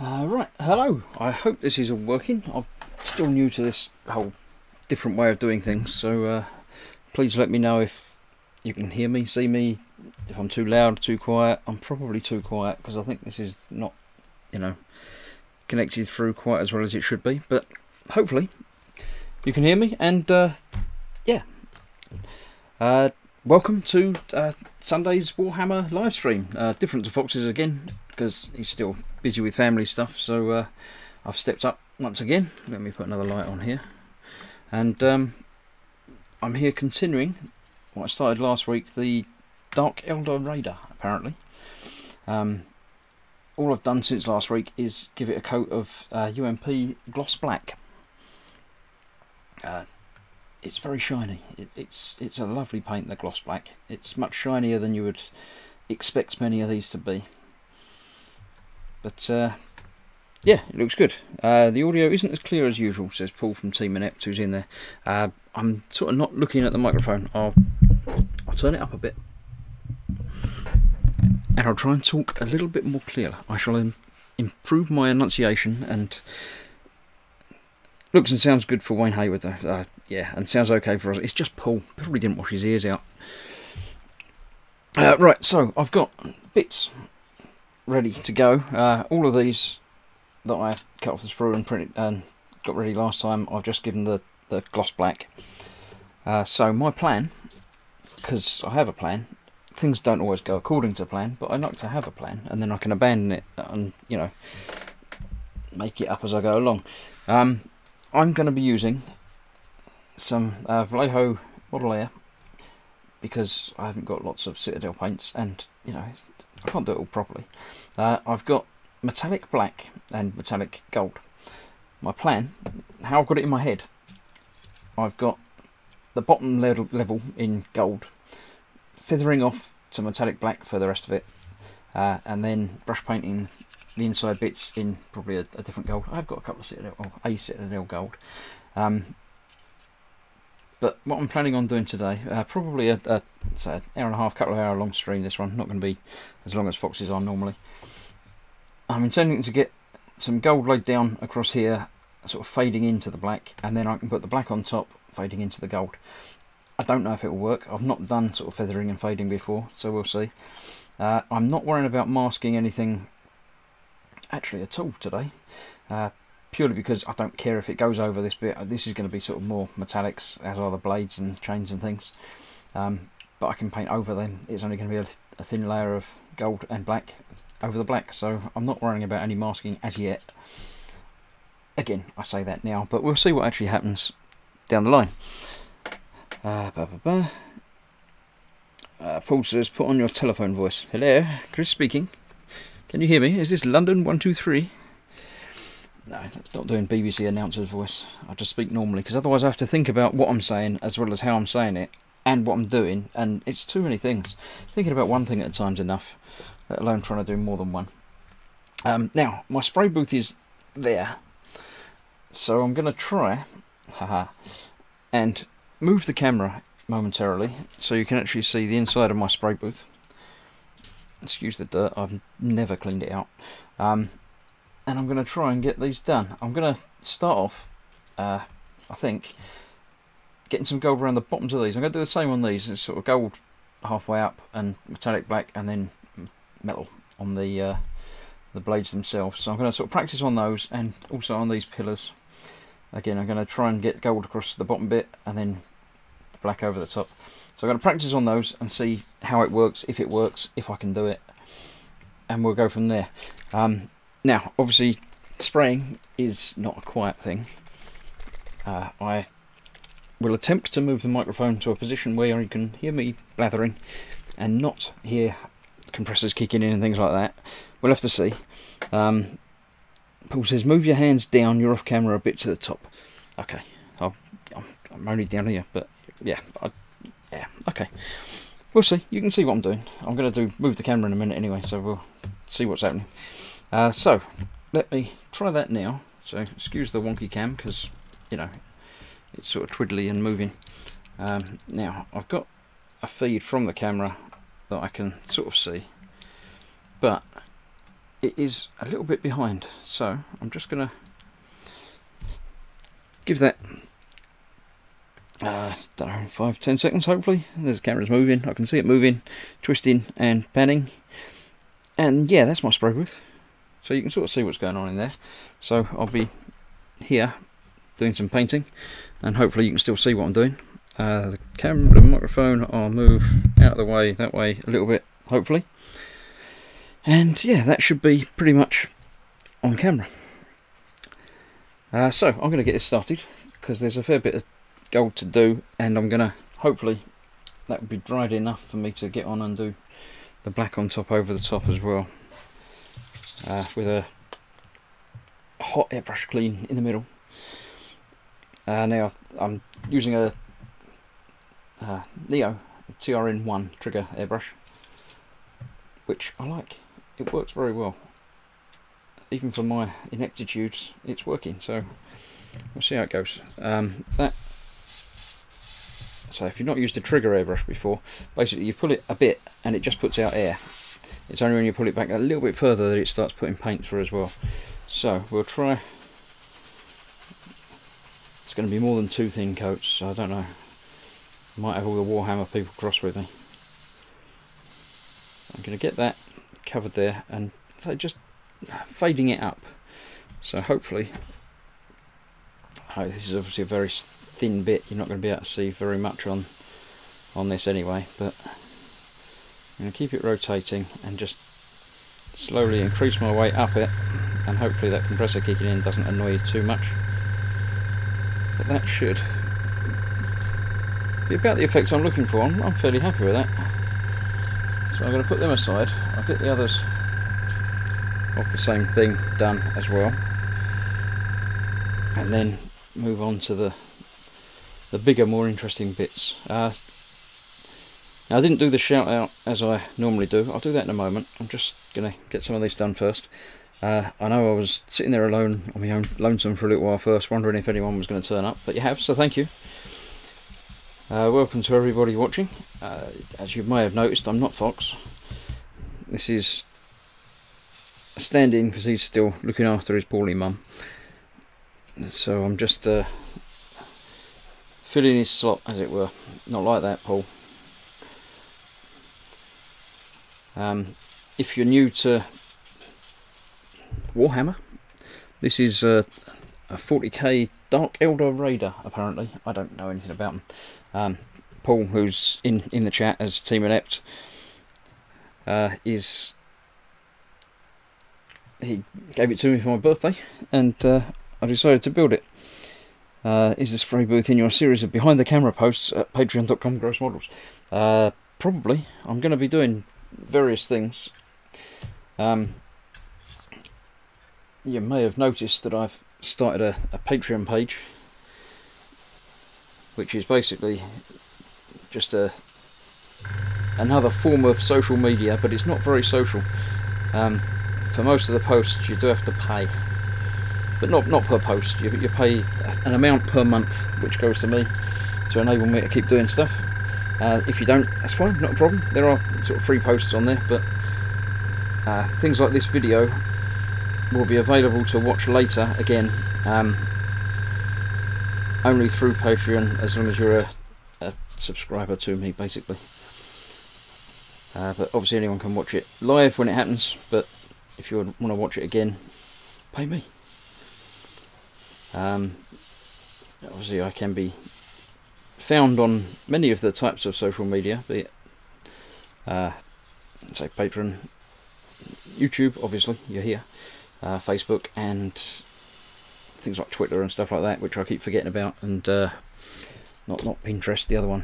Right, hello. I hope this is all working. I'm still new to this whole different way of doing things, so please let me know if you can hear me, see me, if I'm too loud, too quiet. I'm probably too quiet because I think this is not, connected through quite as well as it should be, but hopefully you can hear me. And yeah, welcome to Sunday's Warhammer live stream. Different to Fox's again because he's still busy with family stuff, so I've stepped up once again. Let me put another light on here, and I'm here continuing what I started last week, the Dark Eldar Raider. Apparently, all I've done since last week is give it a coat of UMP gloss black. It's very shiny. It's a lovely paint, the gloss black. It's much shinier than you would expect many of these to be. But yeah, it looks good. The audio isn't as clear as usual, says Paul from Team Inept, who's in there. I'm sort of not looking at the microphone. I'll turn it up a bit, and I'll try and talk a little bit more clearly. I shall improve my enunciation, and looks and sounds good for Wayne Hayward though. Yeah, and sounds okay for us. It's just Paul. Probably didn't wash his ears out. Right, so I've got bits ready to go. All of these that I cut off the sprue and printed and got ready last time, I've just given the gloss black. So my plan, because I have a plan, things don't always go according to plan, but I like to have a plan, and then I can abandon it and make it up as I go along. I'm going to be using some Vallejo Model Air because I haven't got lots of Citadel paints, and I can't do it all properly. I've got metallic black and metallic gold. My plan, how I've got it in my head, I've got the bottom level in gold, feathering off to metallic black for the rest of it, and then brush painting the inside bits in probably a different gold. I've got a couple of Citadel, or a Citadel gold. But what I'm planning on doing today, probably say an hour and a half, couple of hour long stream. This one, not going to be as long as Fox's are normally. I'm intending to get some gold laid down across here, sort of fading into the black, and then I can put the black on top, fading into the gold. I don't know if it will work. I've not done sort of feathering and fading before, so we'll see. I'm not worrying about masking anything actually at all today, purely because I don't care if it goes over this bit. This is going to be sort of more metallics, as are the blades and chains and things, but I can paint over them. It's only going to be a thin layer of gold and black over the black, so I'm not worrying about any masking as yet. Again, I say that now, but we'll see what actually happens down the line. Paul says, put on your telephone voice. Hello, Chris speaking. Can you hear me? Is this London 123? No, not doing BBC announcer's voice. I just speak normally, because otherwise I have to think about what I'm saying as well as how I'm saying it and what I'm doing, and it's too many things. Thinking about one thing at a time's enough, let alone trying to do more than one. Now, my spray booth is there, so I'm going to try and move the camera momentarily so you can actually see the inside of my spray booth. Excuse the dirt, I've never cleaned it out. And I'm going to try and get these done. I'm going to start off, I think, getting some gold around the bottoms of these. I'm going to do the same on these. It's sort of gold halfway up and metallic black, and then metal on the blades themselves. So I'm going to sort of practice on those, and also on these pillars. Again, I'm going to try and get gold across the bottom bit and then black over the top. So I'm going to practice on those and see how it works, if I can do it, and we'll go from there. Now, obviously, spraying is not a quiet thing. I will attempt to move the microphone to a position where you can hear me blathering and not hear compressors kicking in and things like that. We'll have to see. Paul says, move your hands down, you're off camera a bit to the top. Okay, I'm only down here, but yeah, yeah, okay. We'll see. You can see what I'm doing. I'm going to move the camera in a minute anyway, so we'll see what's happening. So, let me try that now. So, excuse the wonky cam, because, it's sort of twiddly and moving. Now, I've got a feed from the camera that I can sort of see. But it is a little bit behind, so I'm just going to give that don't know, 5-10 seconds hopefully. The camera's moving, I can see it moving, twisting and panning, and yeah, that's my spray booth, so you can sort of see what's going on in there. So I'll be here doing some painting, and hopefully you can still see what I'm doing. The camera, the microphone, I'll move out of the way, that way a little bit hopefully, and yeah, that should be pretty much on camera. So I'm going to get this started because there's a fair bit of gold to do, and I'm going to, hopefully that will be dried enough for me to get on and do the black on top over the top as well, with a hot airbrush clean in the middle. Now I'm using a Neo TRN1 trigger airbrush, which I like. It works very well. Even for my ineptitudes, it's working, so we'll see how it goes. So if you've not used a trigger airbrush before, basically you pull it a bit and it just puts out air. It's only when you pull it back a little bit further that it starts putting paint through as well. So we'll try. It's going to be more than 2 thin coats, so I don't know. Might have all the Warhammer people cross with me. I'm going to get that covered there, and so just fading it up. So hopefully, this is obviously a very thin bit, you're not going to be able to see very much on this anyway, but I'm going to keep it rotating and just slowly increase my way up it, and hopefully that compressor kicking in doesn't annoy you too much. But that should be about the effect I'm looking for. I'm fairly happy with that. So I'm going to put them aside. I'll get the others of the same thing done as well, and then move on to the bigger, more interesting bits. Now I didn't do the shout out as I normally do. I'll do that in a moment. I'm just going to get some of this done first. I know I was sitting there alone on my own, lonesome for a little while first, wondering if anyone was going to turn up, but you have, so thank you. Welcome to everybody watching. As you may have noticed, I'm not Foxx. This is a stand-in because he's still looking after his poorly mum. So I'm just filling his slot, as it were. Not like that, Paul. If you're new to Warhammer, this is a 40k Dark Eldar Raider, apparently. I don't know anything about them. Paul, who's in the chat as Team Inept, he gave it to me for my birthday, and I decided to build it. Is the spray booth in your series of behind the camera posts at patreon.com gross models? Probably. I'm going to be doing various things. You may have noticed that I've started a Patreon page, which is basically just another form of social media, but it's not very social. For most of the posts you do have to pay, but not per post. You pay an amount per month, which goes to me to enable me to keep doing stuff. If you don't, that's fine, not a problem. There are sort of free posts on there, but things like this video will be available to watch later again, only through Patreon, as long as you're a subscriber to me, basically. But obviously anyone can watch it live when it happens, but if you want to watch it again, pay me. Obviously I can be found on many of the types of social media, be it say Patreon, YouTube, obviously you're here, Facebook, and things like Twitter and stuff like that, which I keep forgetting about, and not Pinterest, the other one,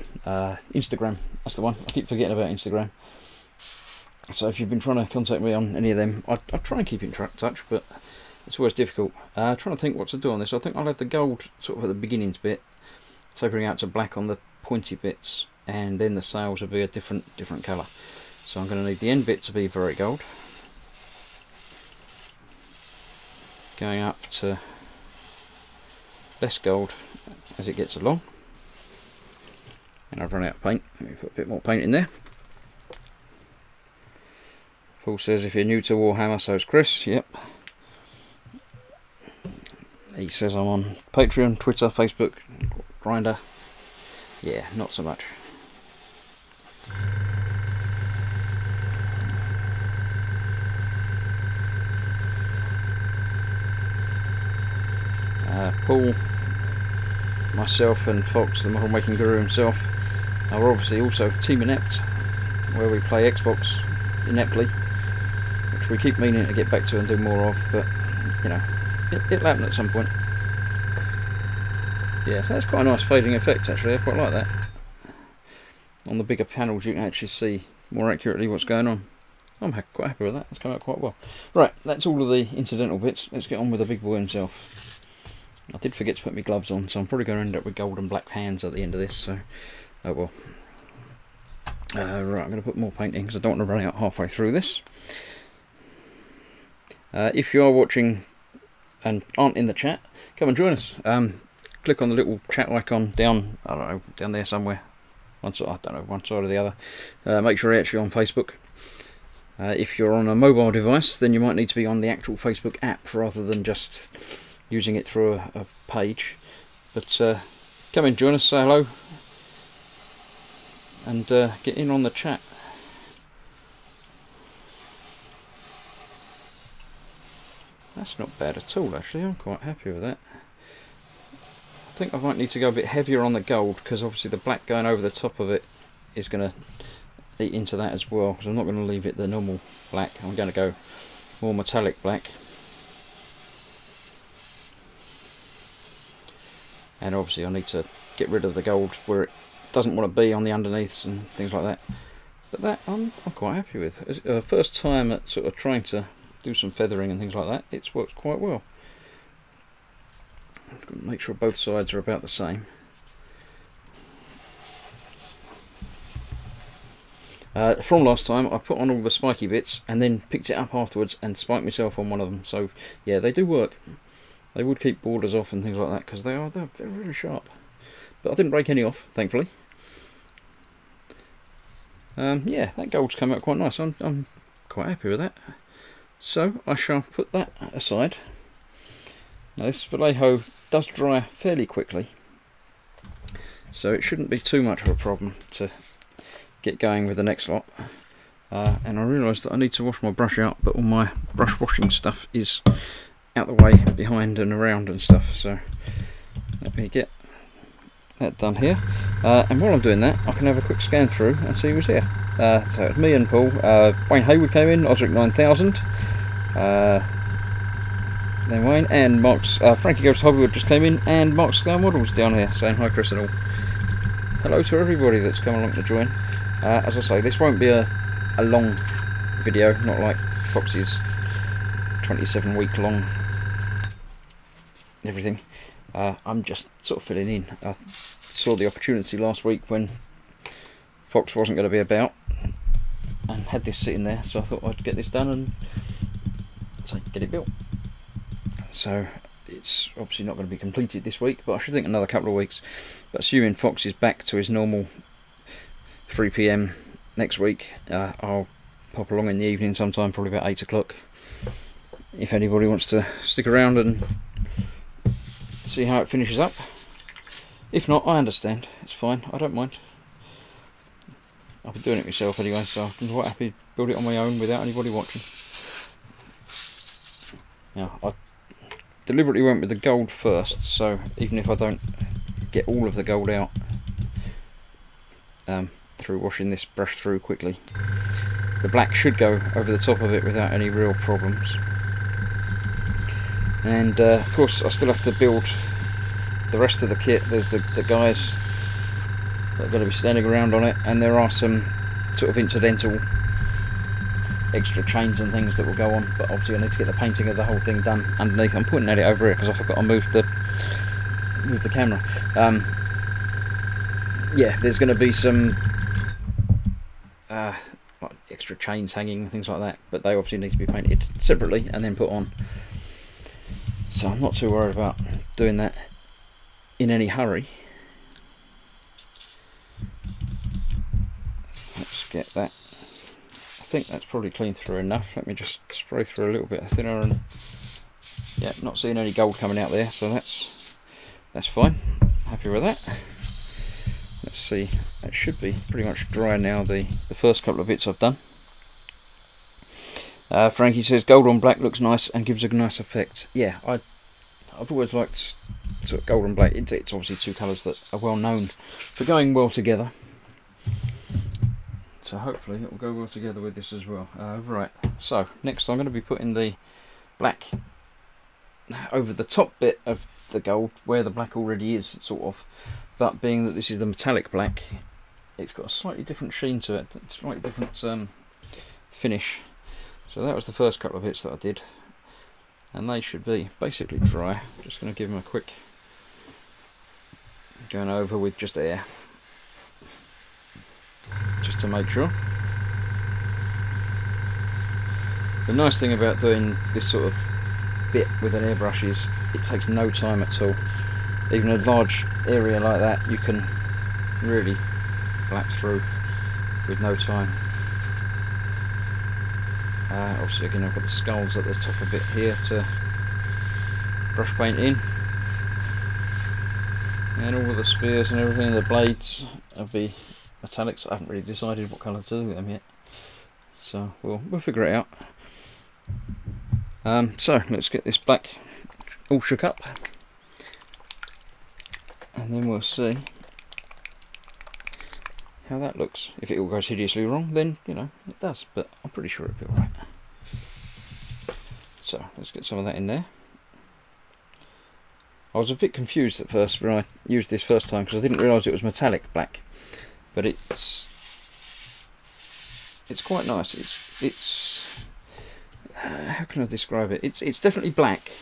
Instagram, that's the one, I keep forgetting about Instagram. So if you've been trying to contact me on any of them, I try and keep in touch, but it's always difficult. Trying to think what to do on this. I think I'll have the gold sort of at the beginnings bit, tapering out to black on the pointy bits, and then the sails will be a different colour. So I'm going to need the end bit to be very gold, going up to less gold as it gets along, and I've run out of paint. Let me put a bit more paint in there. Paul says if you're new to Warhammer, so is Chris. Yep. He says I'm on Patreon, Twitter, Facebook, Grindr. Yeah, not so much. Paul, myself and Foxx, the model making guru himself, are obviously also Team Inept, where we play Xbox ineptly, which we keep meaning to get back to and do more of, but you know, it'll happen at some point. Yeah, so that's quite a nice fading effect actually, I quite like that. On the bigger panels you can actually see more accurately what's going on. I'm quite happy with that, it's come out quite well. Right, that's all of the incidental bits, let's get on with the big boy himself. I did forget to put my gloves on, so I'm probably going to end up with gold and black hands at the end of this, so oh well. Right, I'm going to put more paint in because I don't want to run out halfway through this. If you are watching and aren't in the chat, come and join us. Click on the little chat icon down, I don't know, down there somewhere. One side, I don't know, one side or the other. Make sure you're actually on Facebook. If you're on a mobile device, then you might need to be on the actual Facebook app rather than just using it through a page. But come in, join us, say hello, and get in on the chat. That's not bad at all actually, I'm quite happy with that. I think I might need to go a bit heavier on the gold, because obviously the black going over the top of it is going to eat into that as well, because I'm not going to leave it the normal black, I'm going to go more metallic black. And obviously I need to get rid of the gold where it doesn't want to be on the underneaths and things like that. But that I'm quite happy with. It's, first time at sort of trying to do some feathering and things like that, it's worked quite well. Make sure both sides are about the same. From last time I put on all the spiky bits and then picked it up afterwards and spiked myself on one of them, so yeah, they do work. They would keep borders off and things like that because they're really sharp. But I didn't break any off, thankfully. Yeah, that gold's come out quite nice. I'm quite happy with that. So I shall put that aside. Now this Vallejo does dry fairly quickly, so it shouldn't be too much of a problem to get going with the next lot. And I realised that I need to wash my brush out, but all my brush washing stuff is out the way behind and around and stuff, so let me get that done here. And while I'm doing that, I can have a quick scan through and see who's here. So it's me and Paul. Wayne Hayward came in, Osric 9000, then Wayne, and Mark's Frankie Goes Hollywood just came in, and Mark's Sky Models down here saying hi Chris and all. Hello to everybody that's come along to join. As I say, this won't be a long video, not like Fox's 27-week long everything. I'm just sort of filling in. I saw the opportunity last week when Foxx wasn't going to be about and had this sitting there, so I thought I'd get this done and get it built. So it's obviously not going to be completed this week, but I should think another couple of weeks. But assuming Foxx is back to his normal 3 PM next week, I'll pop along in the evening sometime, probably about 8 o'clock, if anybody wants to stick around and see how it finishes up. If not, I understand, it's fine, I don't mind. I've been doing it myself anyway, so I'm quite happy to build it on my own without anybody watching. Now, I deliberately went with the gold first, so even if I don't get all of the gold out through washing this brush through quickly, the black should go over the top of it without any real problems. And of course I still have to build the rest of the kit. There's the guys that are going to be standing around on it, and there are some sort of incidental extra chains and things that will go on, but obviously I need to get the painting of the whole thing done underneath. I'm pointing at it over here because I forgot I moved the camera. Yeah, there's going to be some like extra chains hanging and things like that, but they obviously need to be painted separately and then put on. So I'm not too worried about doing that in any hurry. Let's get that. I think that's probably clean through enough. Let me just spray through a little bit thinner, and yeah, not seeing any gold coming out there, so that's fine. Happy with that. Let's see, it should be pretty much dry now, the first couple of bits I've done. Frankie says gold on black looks nice and gives a nice effect. Yeah, I've always liked sort of gold and black. It's obviously two colours that are well known for going well together. So hopefully it will go well together with this as well. Right, so next I'm going to be putting the black over the top bit of the gold where the black already is, sort of. But being that this is the metallic black, it's got a slightly different sheen to it, slightly different finish. So that was the first couple of bits that I did, and they should be basically dry. Just going to give them a quick going over with just air, just to make sure. The nice thing about doing this sort of bit with an airbrush is it takes no time at all. Even a large area like that you can really lap through with no time. Obviously again I've got the skulls at the top a bit here to brush paint in, and all of the spears and everything, the blades will be metallics. I haven't really decided what colour to do with them yet, so we'll figure it out. So let's get this black all shook up, and then we'll see how that looks. If it all goes hideously wrong, then you know it does, but I'm pretty sure it'll be alright. So let's get some of that in there. I was a bit confused at first when I used this first time because I didn't realise it was metallic black, but it's quite nice. It's how can I describe it? It's definitely black,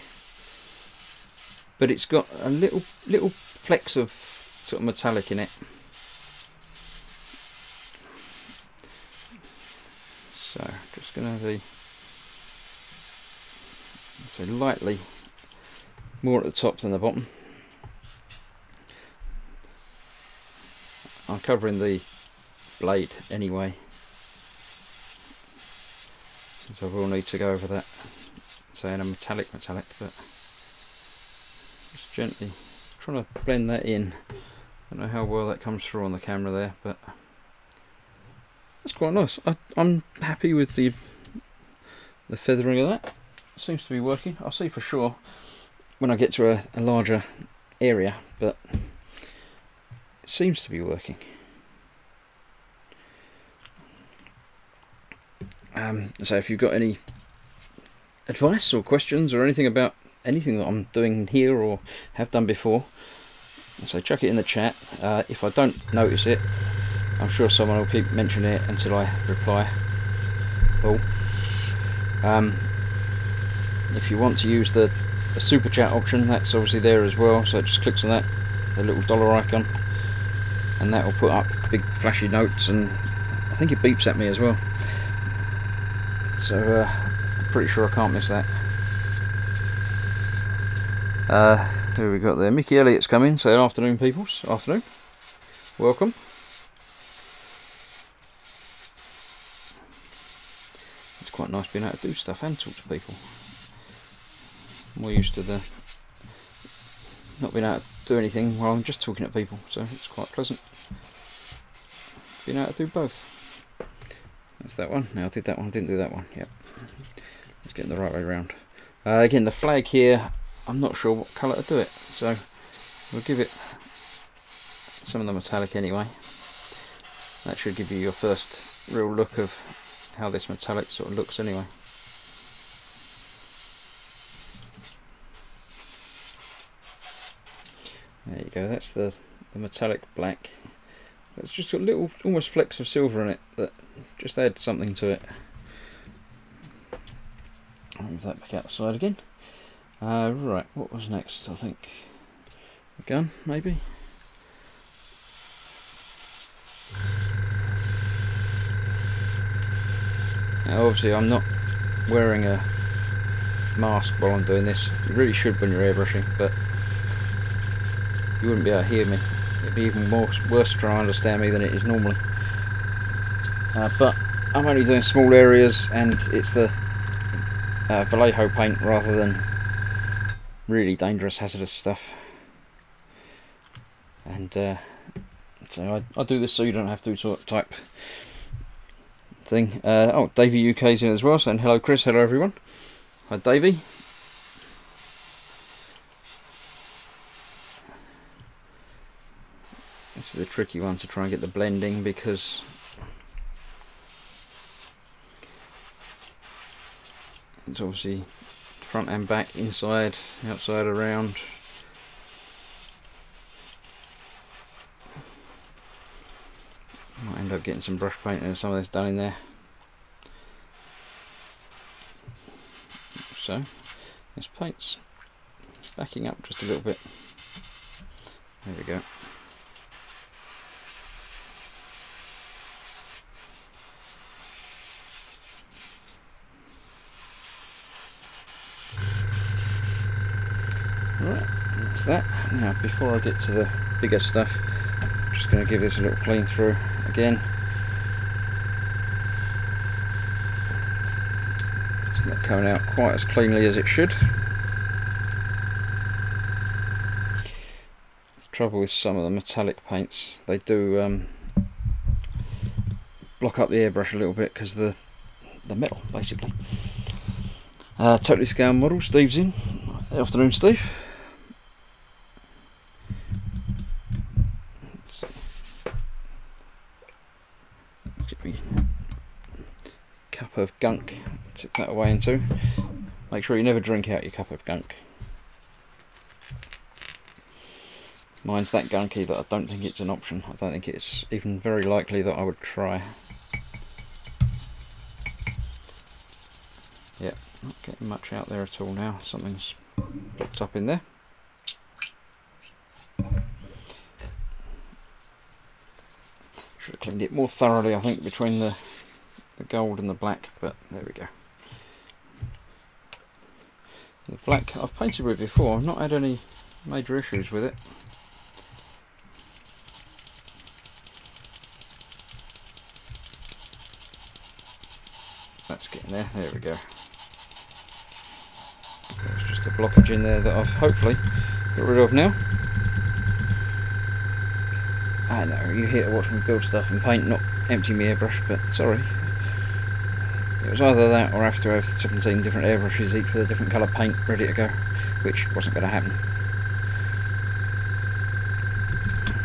but it's got a little flecks of sort of metallic in it. So just going to be so lightly more at the top than the bottom. I'm covering the blade anyway, so I will need to go over that, saying a metallic, but just gently trying to blend that in. I don't know how well that comes through on the camera there, but that's quite nice. I'm happy with the feathering of that. It seems to be working. I'll see for sure when I get to a larger area, but it seems to be working. So if you've got any advice or questions or anything about anything that I'm doing here or have done before, so chuck it in the chat. If I don't notice it, I'm sure someone will keep mentioning it until I reply. If you want to use the super chat option, that's obviously there as well, so it just clicks on that, the little dollar icon, and that will put up big flashy notes, and I think it beeps at me as well, so I'm pretty sure I can't miss that. Who we got there? Mickey Elliott's come in, so afternoon peoples, afternoon, welcome. It's quite nice being able to do stuff and talk to people. I'm more used to the not being able to do anything while I'm just talking to people, so it's quite pleasant being able to do both. That's that one. Now I did that one, I didn't do that one. Yep. Let's get it the right way around. Again, the flag here, I'm not sure what colour to do it, so we'll give it some of the metallic anyway. That should give you your first real look of how this metallic sort of looks anyway. There you go, that's the metallic black. It's just got little almost flecks of silver in it that just add something to it. I'll move that back outside again. Right, what was next? I think the gun, maybe? Now obviously I'm not wearing a mask while I'm doing this. You really should when you're airbrushing, but you wouldn't be able to hear me. It'd be even worse to try and understand me than it is normally. But I'm only doing small areas, and it's the Vallejo paint rather than really dangerous hazardous stuff. And so I do this so you don't have to sort of type thing. Oh, Davey UK's in as well, saying hello Chris, hello everyone. Hi Davey. This is a tricky one to try and get the blending, because it's obviously front and back, inside, outside, around. Might end up getting some brush paint and some of this done in there. So this paint's backing up just a little bit. There we go. Right, that's that. Now before I get to the bigger stuff, I'm just going to give this a little clean through again. It's not coming out quite as cleanly as it should. The trouble with some of the metallic paints, they do block up the airbrush a little bit because the metal basically. Totally scale model, Steve's in. Afternoon Steve. Cup of gunk, tip that away into. Make sure you never drink out your cup of gunk. Mine's that gunky that I don't think it's an option. I don't think it's even very likely that I would try. Yep, not getting much out there at all now. Something's blocked up in there. Should have cleaned it more thoroughly, I think, between the gold and the black, but there we go. The black I've painted with before, I've not had any major issues with it. That's getting there, there we go. There's just a blockage in there that I've hopefully got rid of now. I know, you're here to watch me build stuff and paint, not empty my airbrush, but sorry. It was either that or I have to have 17 different airbrushes, each with a different colour paint ready to go, which wasn't going to happen.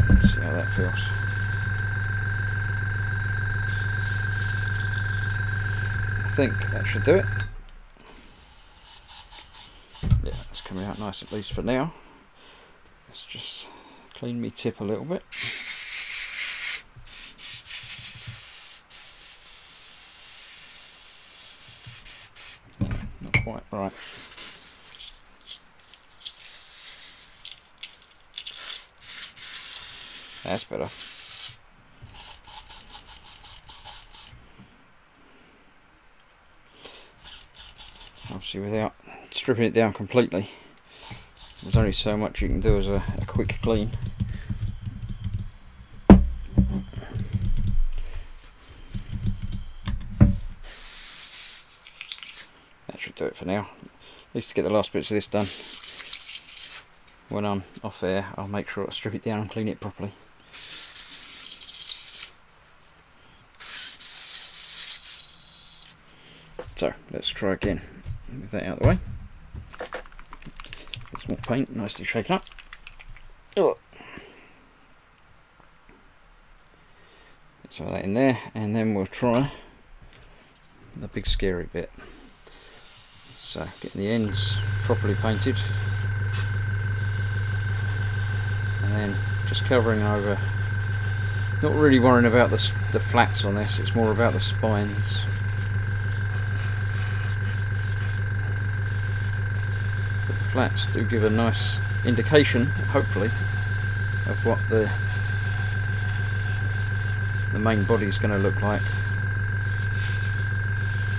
Let's see how that feels. I think that should do it. Yeah, that's coming out nice at least for now. Let's just clean me tip a little bit. Quite right. That's better. Obviously without stripping it down completely, there's only so much you can do as a quick clean. Do it for now. At least to get the last bits of this done. When I'm off air, I'll make sure I strip it down and clean it properly. So let's try again with that out of the way. Some more paint nicely shaken up. Oh. So that in there, and then we'll try the big scary bit. So getting the ends properly painted, and then just covering over, not really worrying about the flats on this, it's more about the spines. But the flats do give a nice indication, hopefully, of what the main body is going to look like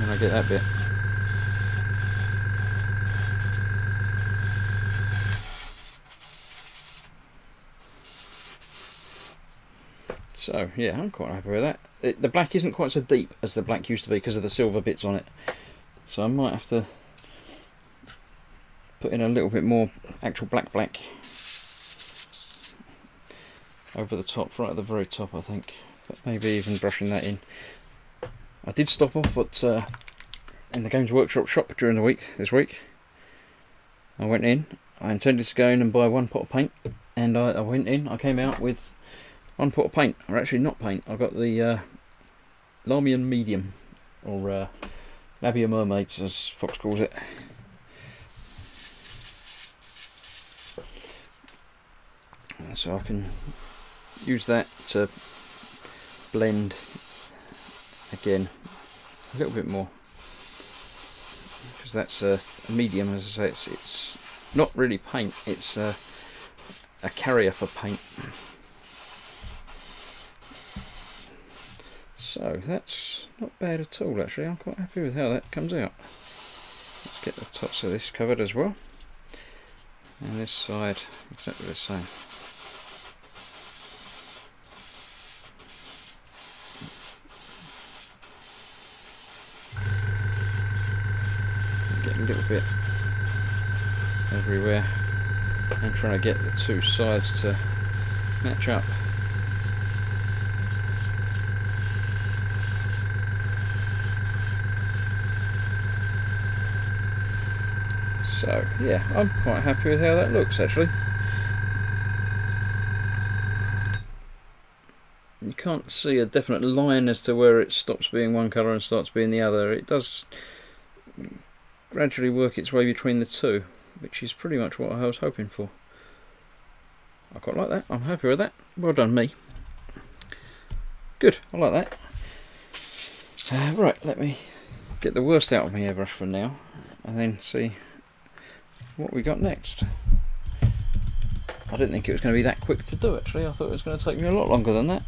when I get that bit. So yeah, I'm quite happy with that. The black isn't quite so deep as the black used to be because of the silver bits on it. So I might have to put in a little bit more actual black over the top, right at the very top I think. But maybe even brushing that in. I did stop off at in the Games Workshop shop during the week, this week. I went in, I intended to go in and buy one pot of paint, and I went in, I came out with one pot of paint, or actually not paint, I got the Lamian Medium, or Labia Mermaids as Foxx calls it. So I can use that to blend again a little bit more, because that's a medium, as I say. It's not really paint, it's a carrier for paint. So that's not bad at all actually. I'm quite happy with how that comes out. Let's get the tops of this covered as well, and this side exactly the same. Getting a little bit everywhere and trying to get the two sides to match up. So yeah, I'm quite happy with how that looks actually. You can't see a definite line as to where it stops being one colour and starts being the other. It does gradually work its way between the two, which is pretty much what I was hoping for. I quite like that. I'm happy with that. Well done me. Good, I like that. Right, let me get the worst out of my airbrush for now, and then see what we got next. I didn't think it was going to be that quick to do actually. I thought it was going to take me a lot longer than that.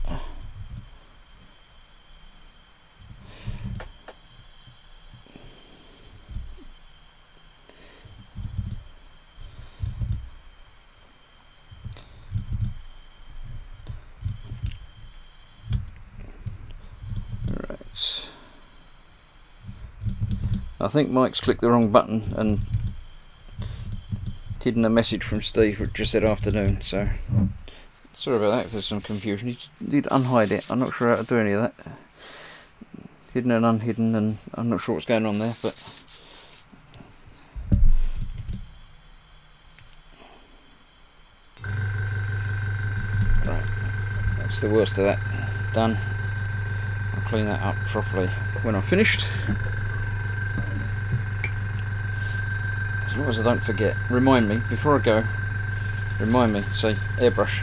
Right. I think Mike's clicked the wrong button and hidden a message from Steve which just said afternoon, so sorry about that if there's some confusion. You need to unhide it. I'm not sure how to do any of that. Hidden and unhidden, and I'm not sure what's going on there, but right, that's the worst of that done. I'll clean that up properly when I'm finished. As long as I don't forget, remind me before I go, remind me, say airbrush,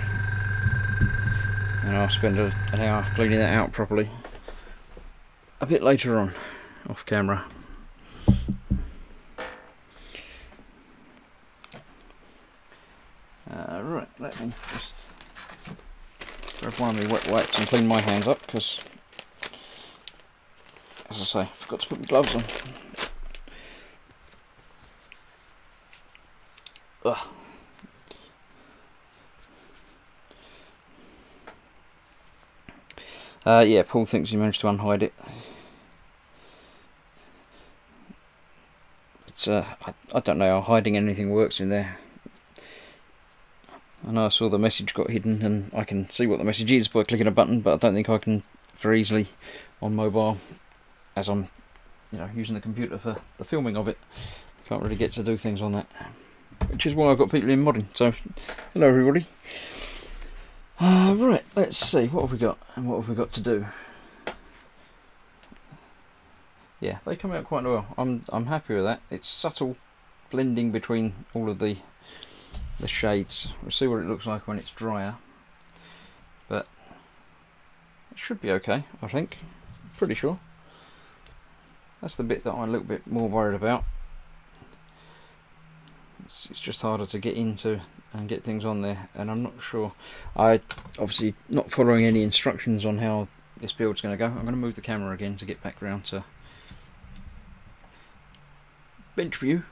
and I'll spend an hour cleaning that out properly a bit later on off camera. Right, let me just grab one of my wet wipes and clean my hands up, because as I say, I forgot to put my gloves on. Ugh. Yeah, Paul thinks he managed to unhide it. It's, I don't know how hiding anything works in there. I know I saw the message got hidden, and I can see what the message is by clicking a button, but I don't think I can very easily on mobile, as I'm, using the computer for the filming of it. Can't really get to do things on that. Which is why I've got people in modding. So, hello everybody. Right, let's see, what have we got and what have we got to do? Yeah, they come out quite well. I'm happy with that. It's subtle blending between all of the shades. We'll see what it looks like when it's drier. But it should be okay, I think. Pretty sure. That's the bit that I'm a little bit more worried about. It's just harder to get into and get things on there, and I'm not sure. I obviously not following any instructions on how this build's going to go. I'm going to move the camera again to get back round to bench view.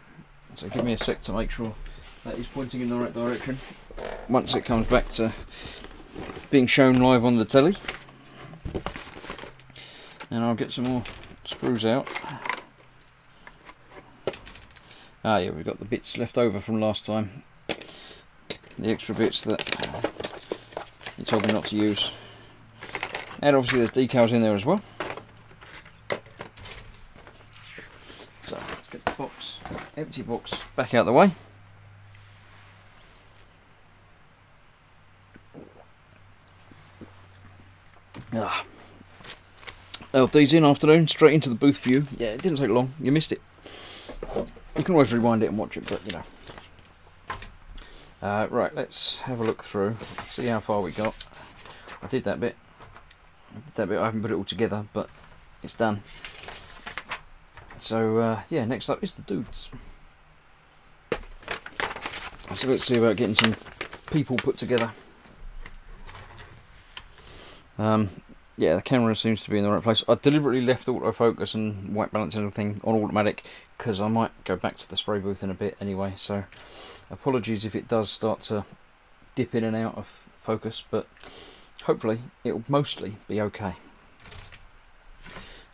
So give me a sec to make sure that is pointing in the right direction. Once it comes back to being shown live on the telly. And I'll get some more screws out. Ah yeah, we've got the bits left over from last time. The extra bits that he told me not to use. And obviously there's decals in there as well. So let's get the box, empty box, back out the way. LD's in afternoon, straight into the booth view. Yeah, it didn't take long, you missed it. You can always rewind it and watch it, but you know. Right, let's have a look through, see how far we got. I did that bit. I haven't put it all together, but it's done. So, yeah, next up is the dudes. So let's see about getting some people put together. Yeah, the camera seems to be in the right place. I deliberately left autofocus and white balance and everything on automatic because I might go back to the spray booth in a bit anyway. So apologies if it does start to dip in and out of focus, but hopefully it'll mostly be okay.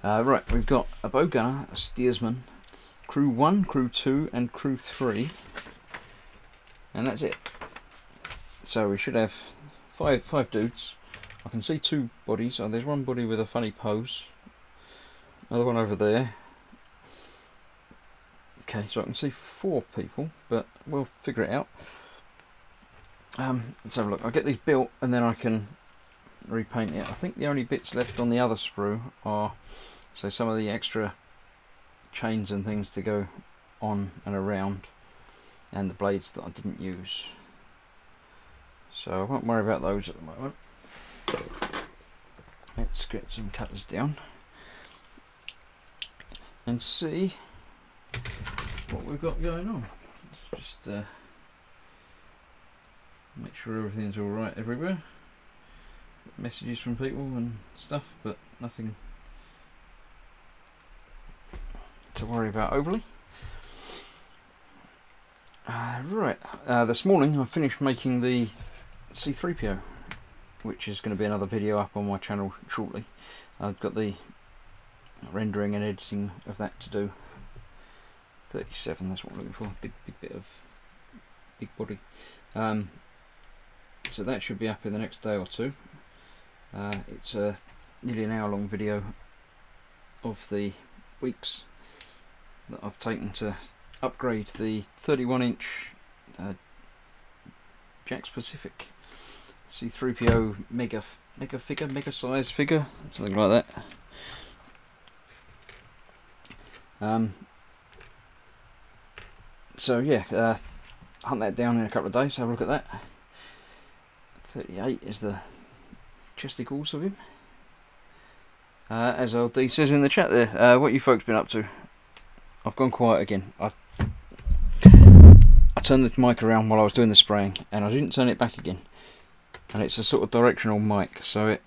Right, we've got a bow gunner, a steersman, crew 1, crew 2 and crew 3, and that's it. So we should have five dudes. I can see 2 bodies. Oh, there's one body with a funny pose. Another one over there. Okay, so I can see 4 people, but we'll figure it out. Let's have a look. I'll get these built and then I can repaint it. I think the only bits left on the other sprue are, so some of the extra chains and things to go on and around, and the blades that I didn't use. So I won't worry about those at the moment. Let's get some cutters down and see what we've got going on. Let's just make sure everything's alright everywhere. Messages from people and stuff, but nothing to worry about overly. Right, this morning I finished making the C3PO, which is going to be another video up on my channel shortly. I've got the rendering and editing of that to do. 37, that's what I'm looking for. Big bit of big body. So that should be up in the next day or two. It's a nearly an hour long video of the weeks that I've taken to upgrade the 31-inch Jakks Pacific C3PO mega size figure, something like that. So yeah, hunt that down in a couple of days, have a look at that. 38 is the chesticles of him. As LD says in the chat there, what you folks been up to? I've gone quiet again. I turned the mic around while I was doing the spraying and I didn't turn it back again. And it's a sort of directional mic, so it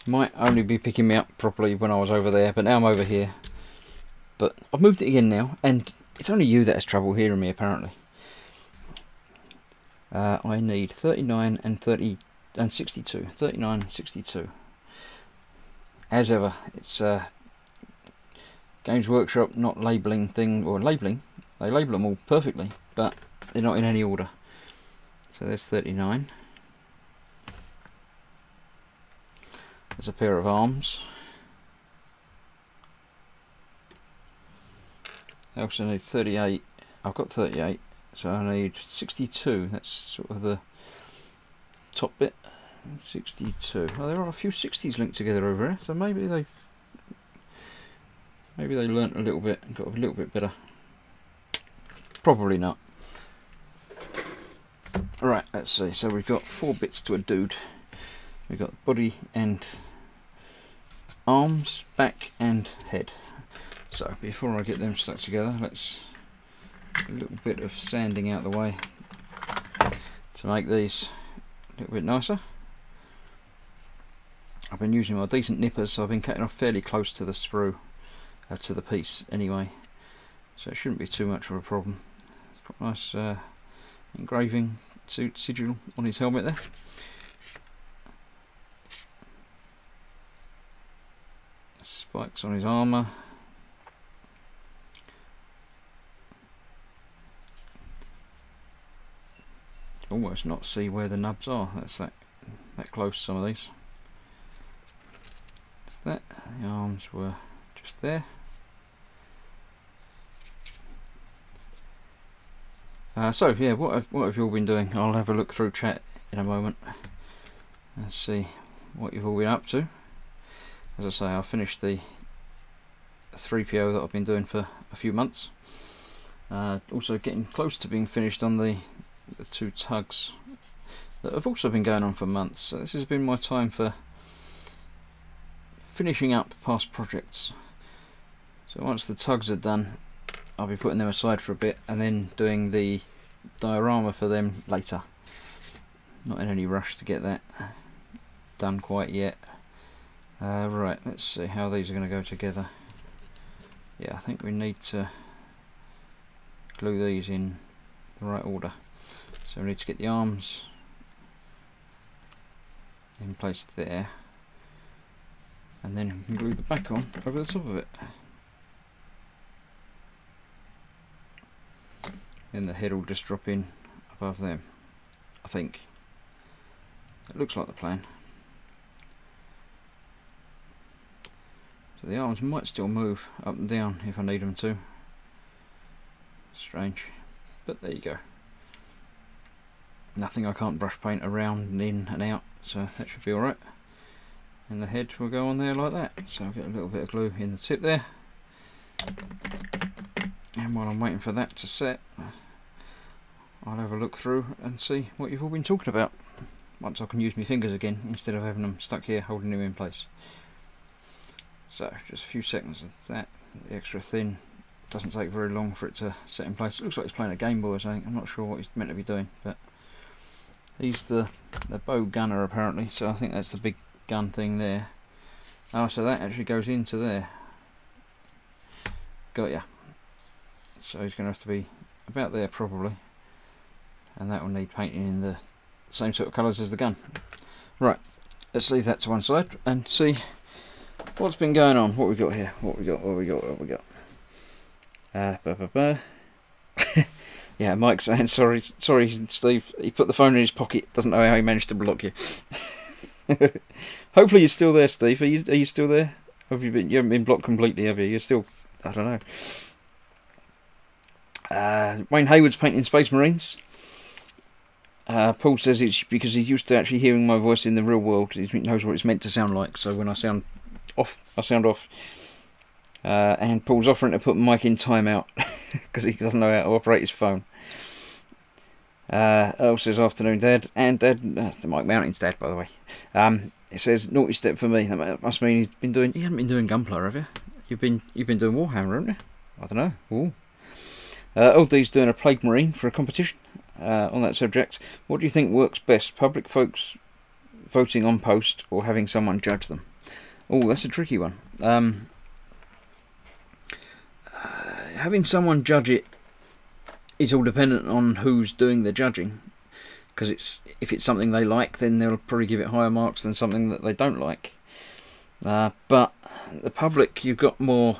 might only be picking me up properly when I was over there, but now I'm over here. But I've moved it again now, and it's only you that has trouble hearing me apparently. I need 39 and 30 and 62. 39 and 62. As ever, it's Games Workshop not labelling thing, or labelling. They label them all perfectly, but they're not in any order. So there's 39. There's a pair of arms. I also need 38. I've got 38, so I need 62. That's sort of the top bit. 62. Oh, there are a few 60s linked together over here, so maybe they learnt a little bit and got a little bit better. Probably not. Right, let's see. So we've got 4 bits to a dude. We've got body and arms, back and head. So before I get them stuck together, let's a little bit of sanding out the way to make these a little bit nicer. I've been using my decent nippers, so I've been cutting off fairly close to the sprue, to the piece anyway, so it shouldn't be too much of a problem. It's got a nice engraving sigil on his helmet there. spikes on his armour. Almost not see where the nubs are. That's that close, some of these. That's that. The arms were just there. So yeah, what have you all been doing? I'll have a look through chat in a moment. Let's see what you've all been up to. As I say, I finished the 3PO that I've been doing for a few months. Also getting close to being finished on the 2 tugs that have also been going on for months. So this has been my time for finishing up past projects. So once the tugs are done, I'll be putting them aside for a bit and then doing the diorama for them later. Not in any rush to get that done quite yet. Right, let's see how these are going to go together. Yeah, I think we need to glue these in the right order. So we need to get the arms in place there, and then we can glue the back on over the top of it. Then the head will just drop in above them, I think. It looks like the plan. So the arms might still move up and down if I need them to. Strange, but there you go. Nothing I can't brush paint around and in and out, so that should be alright. And the head will go on there like that. So I'll get a little bit of glue in the tip there. And while I'm waiting for that to set, I'll have a look through and see what you've all been talking about. Once I can use my fingers again instead of having them stuck here holding them in place. So just a few seconds of that. The extra thin doesn't take very long for it to set in place. It looks like he's playing a Game Boy or something. I'm not sure what he's meant to be doing, but he's the bow gunner apparently, so I think that's the big gun thing there. Oh, so that actually goes into there. Got ya. So he's going to have to be about there probably, and that will need painting in the same sort of colours as the gun. Right, let's leave that to one side and see what's been going on. What we got here? What we got? Yeah, Mike's saying sorry, Steve. He put the phone in his pocket. Doesn't know how he managed to block you. Hopefully you're still there, Steve. Are you still there? Have you been? You haven't been blocked completely, have you? You're still. I don't know. Wayne Hayward's painting Space Marines. Paul says it's because he's used to actually hearing my voice in the real world. He knows what it's meant to sound like. So when I sound off, I sound off. And Paul's offering to put Mike in timeout because he doesn't know how to operate his phone. Earl says afternoon, Dad, and Dad, Mike Mountain's dad, by the way. It says naughty step for me. That must mean he's been doing. You haven't been doing Gunpla, have you? You've been doing Warhammer, haven't you? I don't know. Ooh. LD's doing a Plague Marine for a competition on that subject. What do you think works best? Public folks voting on post or having someone judge them? Oh, that's a tricky one. Having someone judge it is all dependent on who's doing the judging, because if it's something they like, then they'll probably give it higher marks than something that they don't like. But the public, you've got more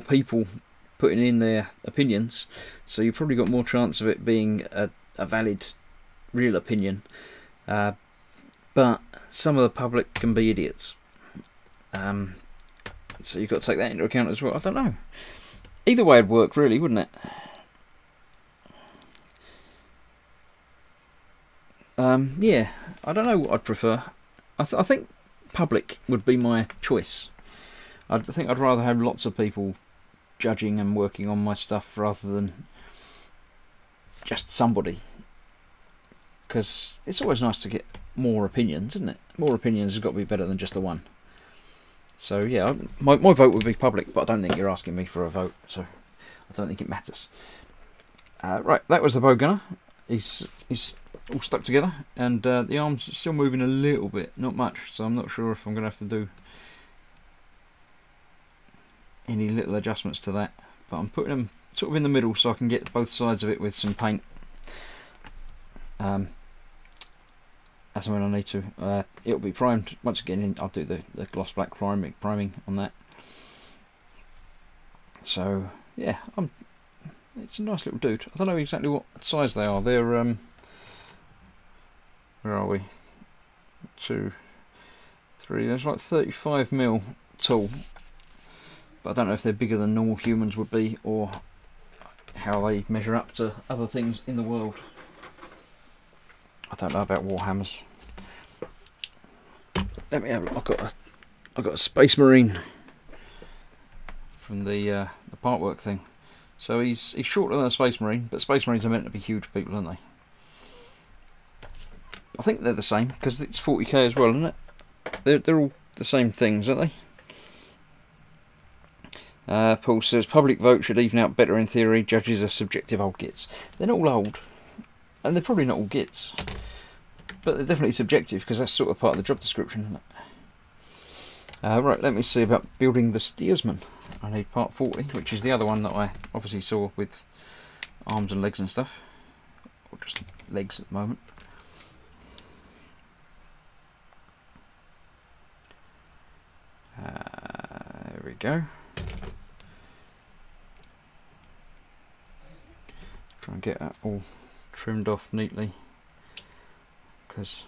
people putting in their opinions, so you've probably got more chance of it being a valid, real opinion. But some of the public can be idiots. So you've got to take that into account as well. I don't know. Either way would work, really, wouldn't it? Yeah, I don't know what I'd prefer. I think public would be my choice. I think I'd rather have lots of people judging and working on my stuff rather than just somebody. Because it's always nice to get more opinions, isn't it? More opinions has got to be better than just the one. So yeah, my vote would be public, but I don't think you're asking me for a vote, so I don't think it matters. Right, that was the bow gunner. He's all stuck together, and the arms are still moving a little bit, not much, so I'm not sure if I'm going to have to do any little adjustments to that. But I'm putting them sort of in the middle so I can get both sides of it with some paint. And as and when I need to. It'll be primed once again. I'll do the gloss black priming on that. So yeah, it's a nice little dude. I don't know exactly what size they are. They're where are we? 2, 3. There's like 35mm tall, but I don't know if they're bigger than normal humans would be, or how they measure up to other things in the world. I don't know about Warhammers. Let me have a look. I've got a Space Marine from the partwork thing. So he's shorter than a Space Marine, but Space Marines are meant to be huge people, aren't they? I think they're the same, because it's 40k as well, isn't it? They're all the same things, aren't they? Paul says, public vote should even out better in theory. Judges are subjective old gits. They're not all old, and they're probably not all gits, but they're definitely subjective, because that's sort of part of the job description, isn't it? Right, let me see about building the steersman. I need part 40, which is the other one that I obviously saw with arms and legs and stuff, or just legs at the moment. There we go. Try and get that all trimmed off neatly, because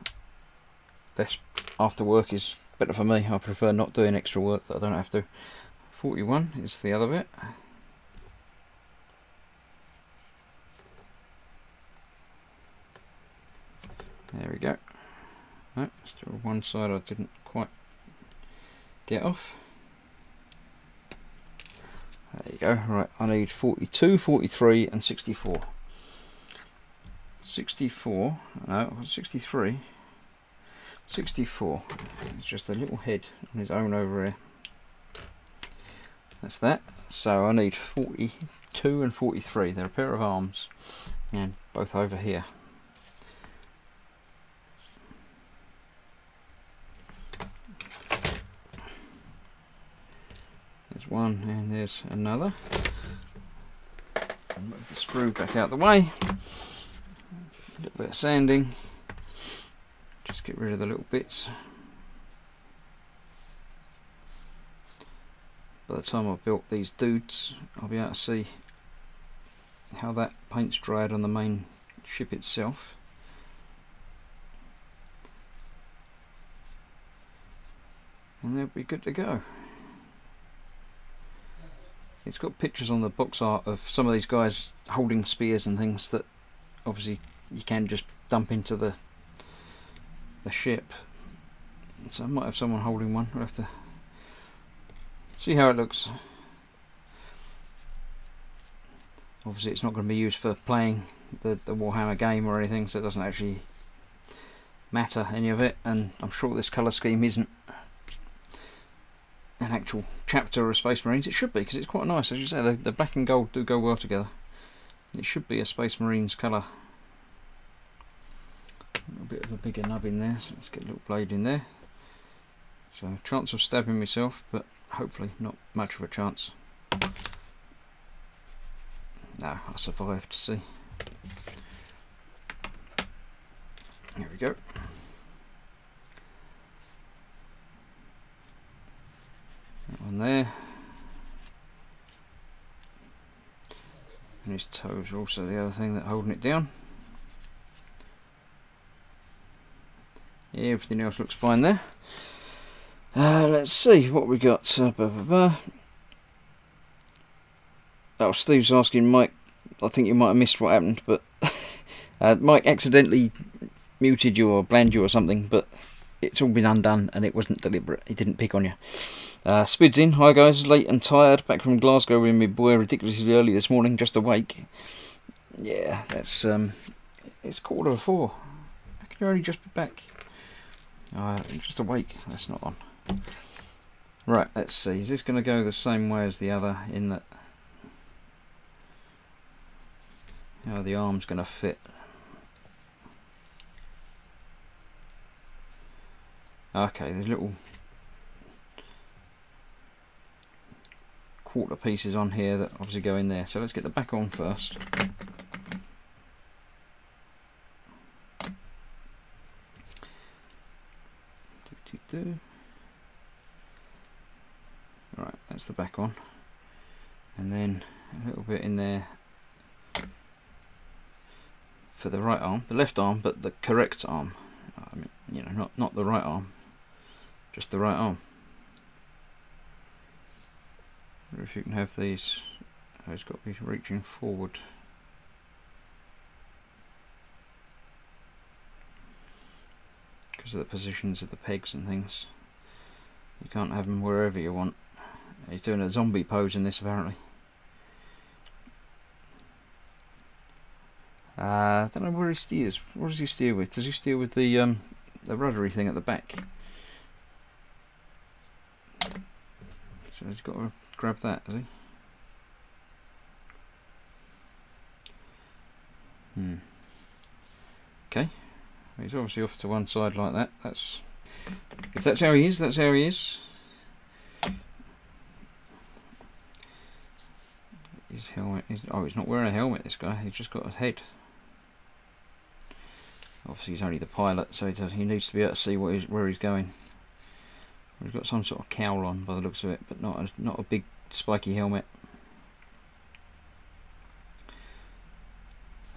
less after work is better for me. I prefer not doing extra work that I don't have to. 41 is the other bit. There we go. No, still one side I didn't quite get off. There you go. Right, I need 42, 43 and 64. 64, no, 63. 64. It's just a little head on his own over here. That's that. So I need 42 and 43. They're a pair of arms, and both over here. There's one and there's another. I'll move the screw back out the way. A little bit of sanding. Just get rid of the little bits. By the time I've built these dudes, I'll be able to see how that paint's dried on the main ship itself. And they'll be good to go. It's got pictures on the box art of some of these guys holding spears and things that obviously you can just dump into the ship. So I might have someone holding one. We'll have to see how it looks. Obviously it's not going to be used for playing the Warhammer game or anything, so it doesn't actually matter any of it, and I'm sure this colour scheme isn't an actual chapter of Space Marines. It should be, because it's quite nice, as you say. The black and gold do go well together. It should be a Space Marines colour. A little bit of a bigger nub in there, so let's get a little blade in there. So chance of stabbing myself, but hopefully not much of a chance. No, I survived, see. There we go. That one there. And his toes are also the other thing that's holding it down. Yeah, everything else looks fine there. Let's see what we got. Oh, Steve's asking Mike. I think you might have missed what happened, but Mike accidentally muted you or banned you or something, but it's all been undone and it wasn't deliberate. He didn't pick on you. Spids in. Hi guys, late and tired. Back from Glasgow with my boy ridiculously early this morning, just awake. Yeah, that's it's 4:15. How can you only just be back? Just awake. That's not on. Right, let's see. Is this going to go the same way as the other, in that how the arm's going to fit? Okay, there's little quarter pieces on here that obviously go in there. So let's get the back on first. Right, that's the back one, and then a little bit in there for the right arm, the left arm, but the correct arm. I mean, you know, not the right arm, just the right arm. I wonder if you can have these. Oh, it's got to be reaching forward. Because of the positions of the pegs and things. You can't have them wherever you want. He's doing a zombie pose in this apparently. I don't know where he steers. What does he steer with? Does he steer with the ruddery thing at the back? So he's got to grab that, has he? Okay. He's obviously off to one side like that. That's, if that's how he is, that's how he is. His helmet is, oh, he's not wearing a helmet, this guy. He's just got a head. Obviously he's only the pilot, so he needs to be able to see where he's going. He's got some sort of cowl on by the looks of it, but not a big spiky helmet.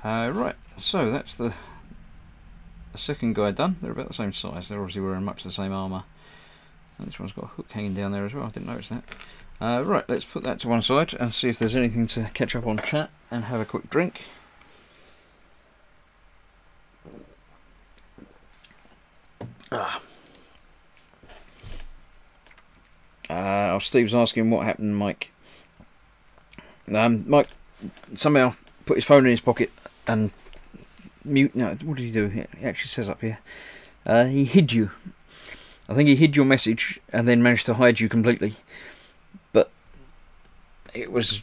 Right, so that's the second guy done. They're about the same size. They're obviously wearing much the same armour. And this one's got a hook hanging down there as well. I didn't notice that. Right, let's put that to one side and see if there's anything to catch up on chat and have a quick drink. Steve's asking what happened, Mike. Mike somehow put his phone in his pocket and mute. No, what did he do? He actually says up here. He hid you. I think he hid your message and then managed to hide you completely. But it was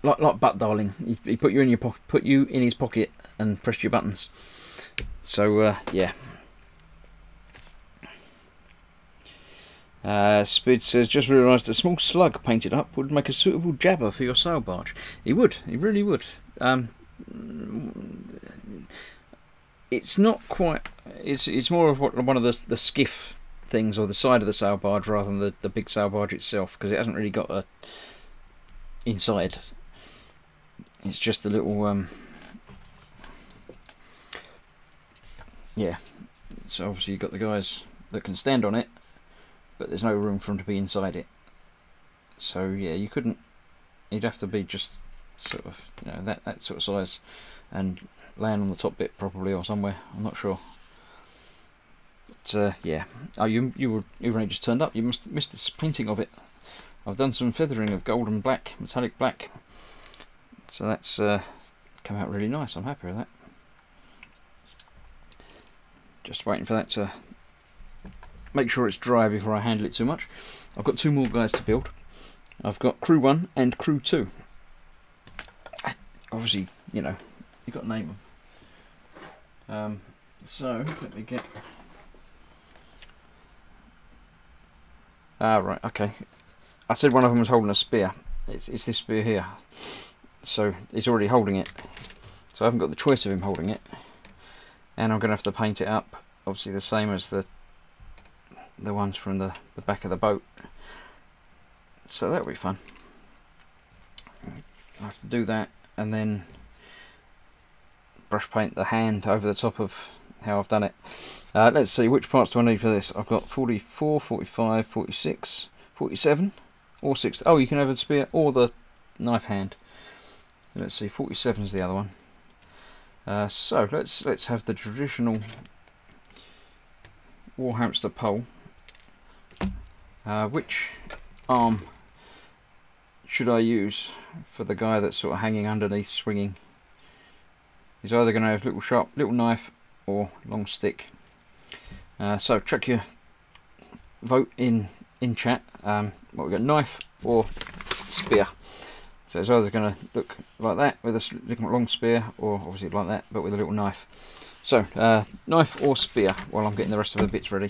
like butt dialing. He put you in your pocket, put you in his pocket, and pressed your buttons. So yeah. Spid says, just realised a small slug painted up would make a suitable jabber for your sail barge. He would, he really would. It's not quite. It's more of one of the skiff things, or the side of the sail barge, rather than the big sail barge itself, because it hasn't really got a inside. It's just the little yeah. So obviously you've got the guys that can stand on it, but there's no room for them to be inside it. So yeah, you couldn't. You'd have to be just sort of, you know, that sort of size, and land on the top bit probably, or somewhere. I'm not sure. But yeah. Oh, you've only just turned up. You must have missed this painting of it. I've done some feathering of gold and black, metallic black. So that's come out really nice. I'm happy with that. Just waiting for that to make sure it's dry before I handle it too much. I've got 2 more guys to build. I've got crew 1 and crew 2. Obviously, you know, you've got to name them. So let me get. Right, okay. I said one of them was holding a spear. It's this spear here. So he's already holding it. So I haven't got the choice of him holding it. And I'm going to have to paint it up, obviously the same as the ones from the back of the boat. So that'll be fun. I have to do that and then brush paint the hand over the top of how I've done it. Let's see, which parts do I need for this? I've got 44, 45, 46, 47 or 60. Oh, you can have the spear or the knife hand. So let's see, 47 is the other one. So let's have the traditional Warhamster pole. Which arm should I use for the guy that's sort of hanging underneath, swinging? He's either going to have little knife or long stick. So chuck your vote in chat. What we got, knife or spear? So it's either going to look like that with a long spear, or obviously like that but with a little knife. So knife or spear, while I'm getting the rest of the bits ready,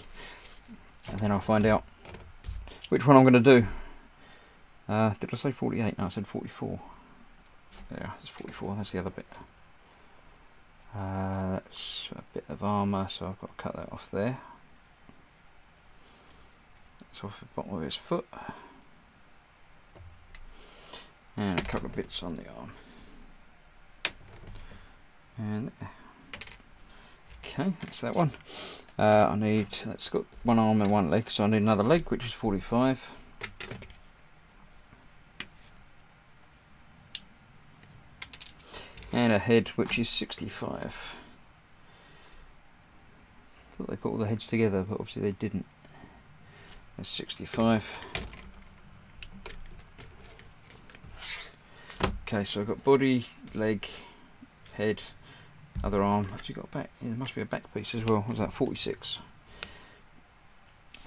and then I'll find out which one I'm going to do. Did I say 48? No, I said 44. Yeah, it's 44. That's the other bit. That's a bit of armour, so I've got to cut that off there. It's off the bottom of his foot. And a couple of bits on the arm. And there. Okay, that's that one. I need, that's got one arm and one leg, so I need another leg, which is 45. And a head, which is 65. Thought they put all the heads together, but obviously they didn't. That's 65. Okay, so I've got body, leg, head, other arm. Actually got back. Yeah, there must be a back piece as well. What's that? 46.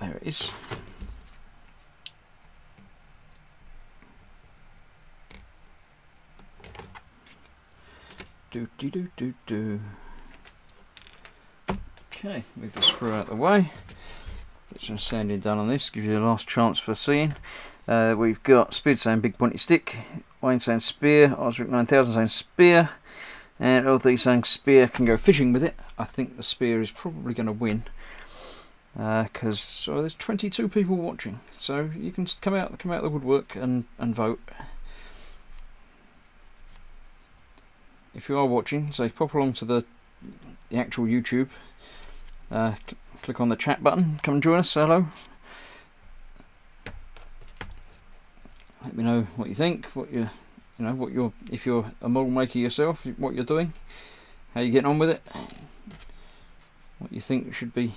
There it is. Do. Okay, move the screw out of the way. Get some sanding done on this. Give you the last chance for seeing. We've got Speed saying big pointy stick, Wayne saying spear, Osric 9000 saying spear, and LD saying spear can go fishing with it. I think the spear is probably going to win because there's 22 people watching, so you can come out of the woodwork and vote. If you are watching, so pop along to the actual YouTube, click on the chat button, come and join us. Hello. Let me know what you think, if you're a model maker yourself, what you're doing, how you're getting on with it, what you think you should be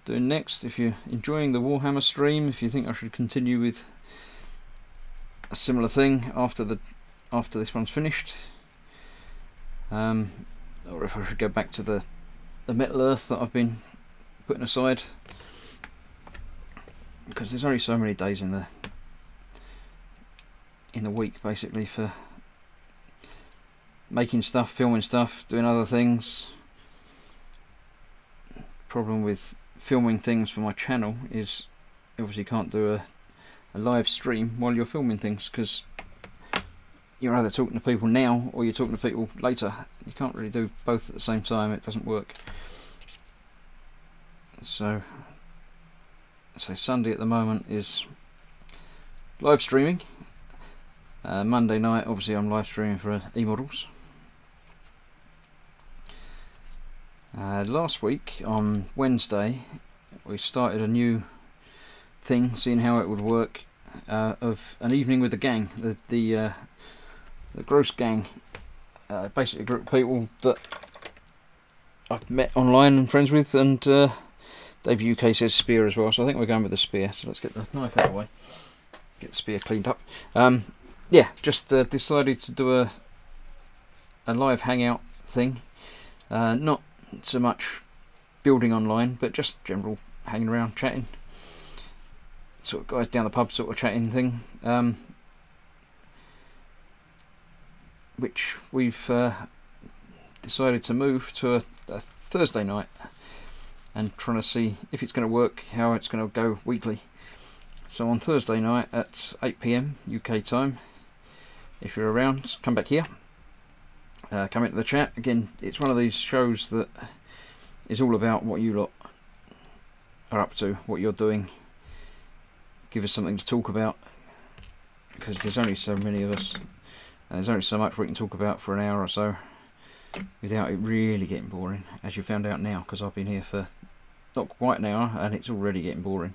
doing next. If you're enjoying the Warhammer stream, if you think I should continue with a similar thing after this one's finished, or if I should go back to the Metal Earth that I've been putting aside, because there's only so many days in the week basically for making stuff, filming stuff, doing other things. Problem with filming things for my channel is obviously can't do a live stream while you're filming things, because you're either talking to people now or you're talking to people later. You can't really do both at the same time, it doesn't work. So Sunday at the moment is live streaming. Monday night obviously I'm live streaming for eModels. Last week on Wednesday we started a new thing, seeing how it would work, of an evening with the gang, the Gross Gang, basically a group of people that I've met online and friends with, and Dave UK says spear as well, so I think we're going with the spear. So let's get the knife out of the way, get the spear cleaned up. Yeah, just decided to do a live hangout thing, not so much building online, but just general hanging around, chatting, sort of guys down the pub sort of chatting thing, which we've decided to move to a Thursday night, and trying to see if it's going to work, how it's going to go weekly. So on Thursday night at 8 PM UK time, if you're around, come back here, come into the chat. Again, it's one of these shows that is all about what you lot are up to, what you're doing. Give us something to talk about, because there's only so many of us, and there's only so much we can talk about for an hour or so without it really getting boring, as you found out now, because I've been here for not quite an hour and it's already getting boring.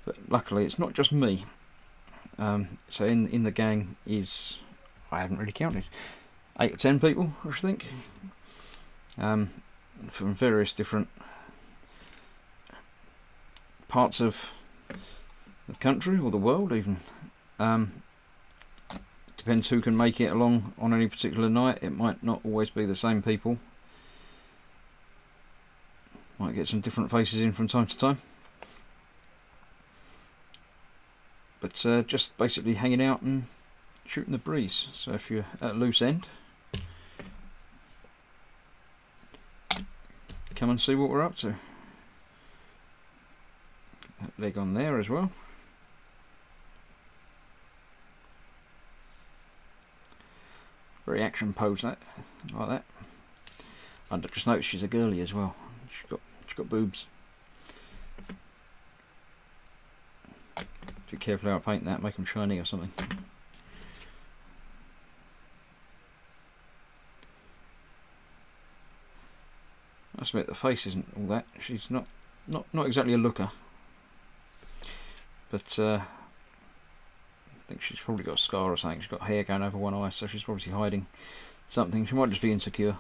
But luckily it's not just me. So in the gang is, I haven't really counted, 8 or 10 people I should think, from various different parts of the country or the world even. Depends who can make it along on any particular night. It might not always be the same people. Might get some different faces in from time to time. But just basically hanging out and shooting the breeze. So if you're at a loose end, come and see what we're up to. That leg on there as well. Very action pose, that, like that. I just noticed she's a girly as well. She's got boobs. Be careful how I paint that, make them shiny or something. I must admit the face isn't all that. She's not exactly a looker, but I think she's probably got a scar or something. She's got hair going over one eye, so she's obviously hiding something. She might just be insecure.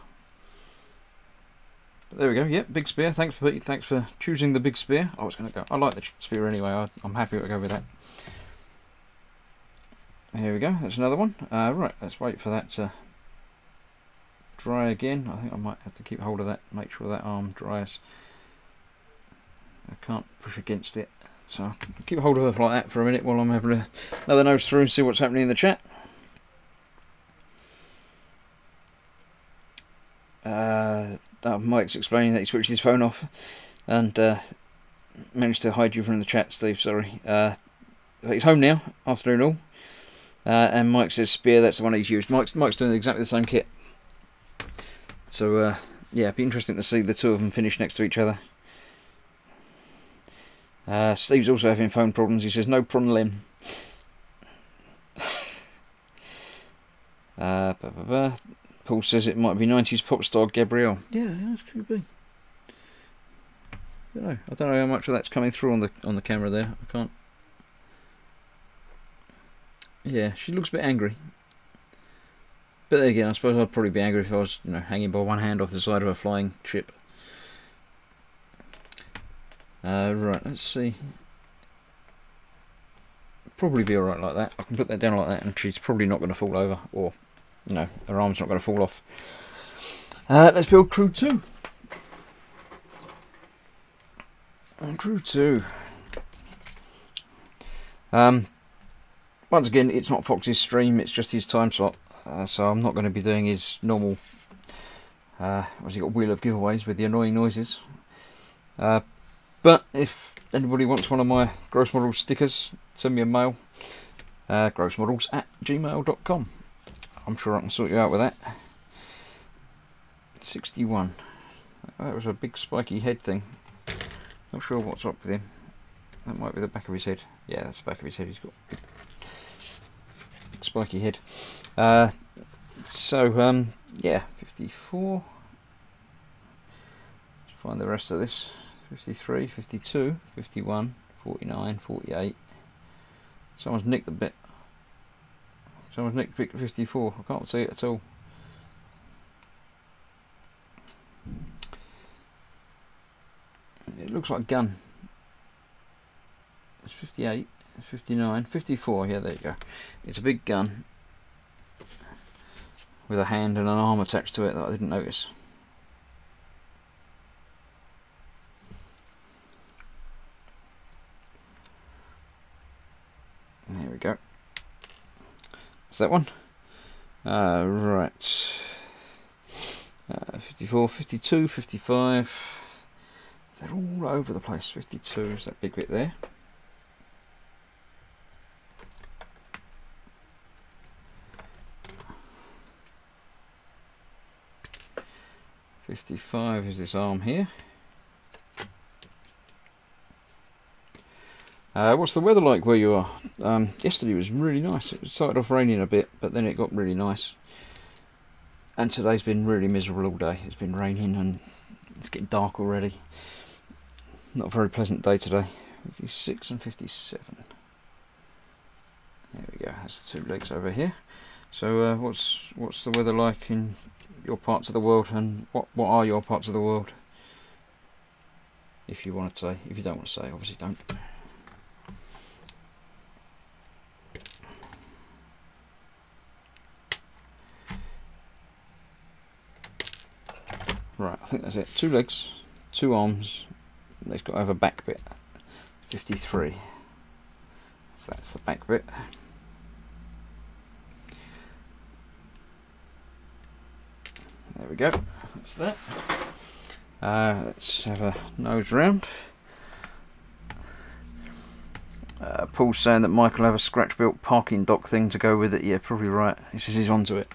But there we go. Yep, big spear. Thanks for choosing the big spear. I was going to go. I like the spear anyway. I'm happy to go with that. Here we go. That's another one. Right, let's wait for that to dry again. I think I might have to keep hold of that, make sure that arm dries. I can't push against it, so I'll keep hold of her like that for a minute while I'm having another nose through and see what's happening in the chat. Mike's explaining that he switched his phone off and managed to hide you from the chat, Steve, sorry. He's home now, after it all. And Mike says spear, that's the one he's used. Mike's doing exactly the same kit. So, yeah, it'd be interesting to see the two of them finish next to each other. Steve's also having phone problems. He says, no problem. Paul says it might be 90s pop star Gabrielle. Yeah, that could be. I don't know how much of that's coming through on the camera there. I can't. Yeah, she looks a bit angry. But then again, I suppose I'd probably be angry if I was, hanging by one hand off the side of a flying ship. Right, let's see. Probably be alright like that. I can put that down like that and she's probably not going to fall over. Or, her arm's not going to fall off. Let's build Crew 2. Crew 2. Once again, it's not Fox's stream, it's just his time slot. So I'm not going to be doing his normal, what's he got, wheel of giveaways with the annoying noises. But if anybody wants one of my Gross Models stickers, send me a mail, grossmodels@gmail.com. I'm sure I can sort you out with that. 61. That was a big spiky head thing. Not sure what's up with him. That might be the back of his head. Yeah, that's the back of his head. He's got a big spiky head. Yeah, 54. Let's find the rest of this. 53, 52, 51, 49, 48. Someone's nicked a bit. Someone's nicked 54. I can't see it at all. It looks like a gun. It's 58, 59, 54. Yeah, there you go. It's a big gun with a hand and an arm attached to it that I didn't notice. There we go. Is that one? Right. 54, 52, 55. They're all over the place. 52 is that big bit there. .55 is this arm here. What's the weather like where you are? Yesterday was really nice. It started off raining a bit, but then it got really nice. And today's been really miserable all day. It's been raining and it's getting dark already. Not a very pleasant day today. 56 and 57. There we go. That's the two legs over here. So what's the weather like in your parts of the world, and what are your parts of the world? If you want to say. If you don't want to say, obviously don't. Right, I think that's it. Two legs, two arms. It's got to have a back bit. 53. So that's the back bit. There we go. That's that. Let's have a nose round. Paul's saying that Michael will have a scratch-built parking dock thing to go with it. Yeah, probably right. He says he's onto it.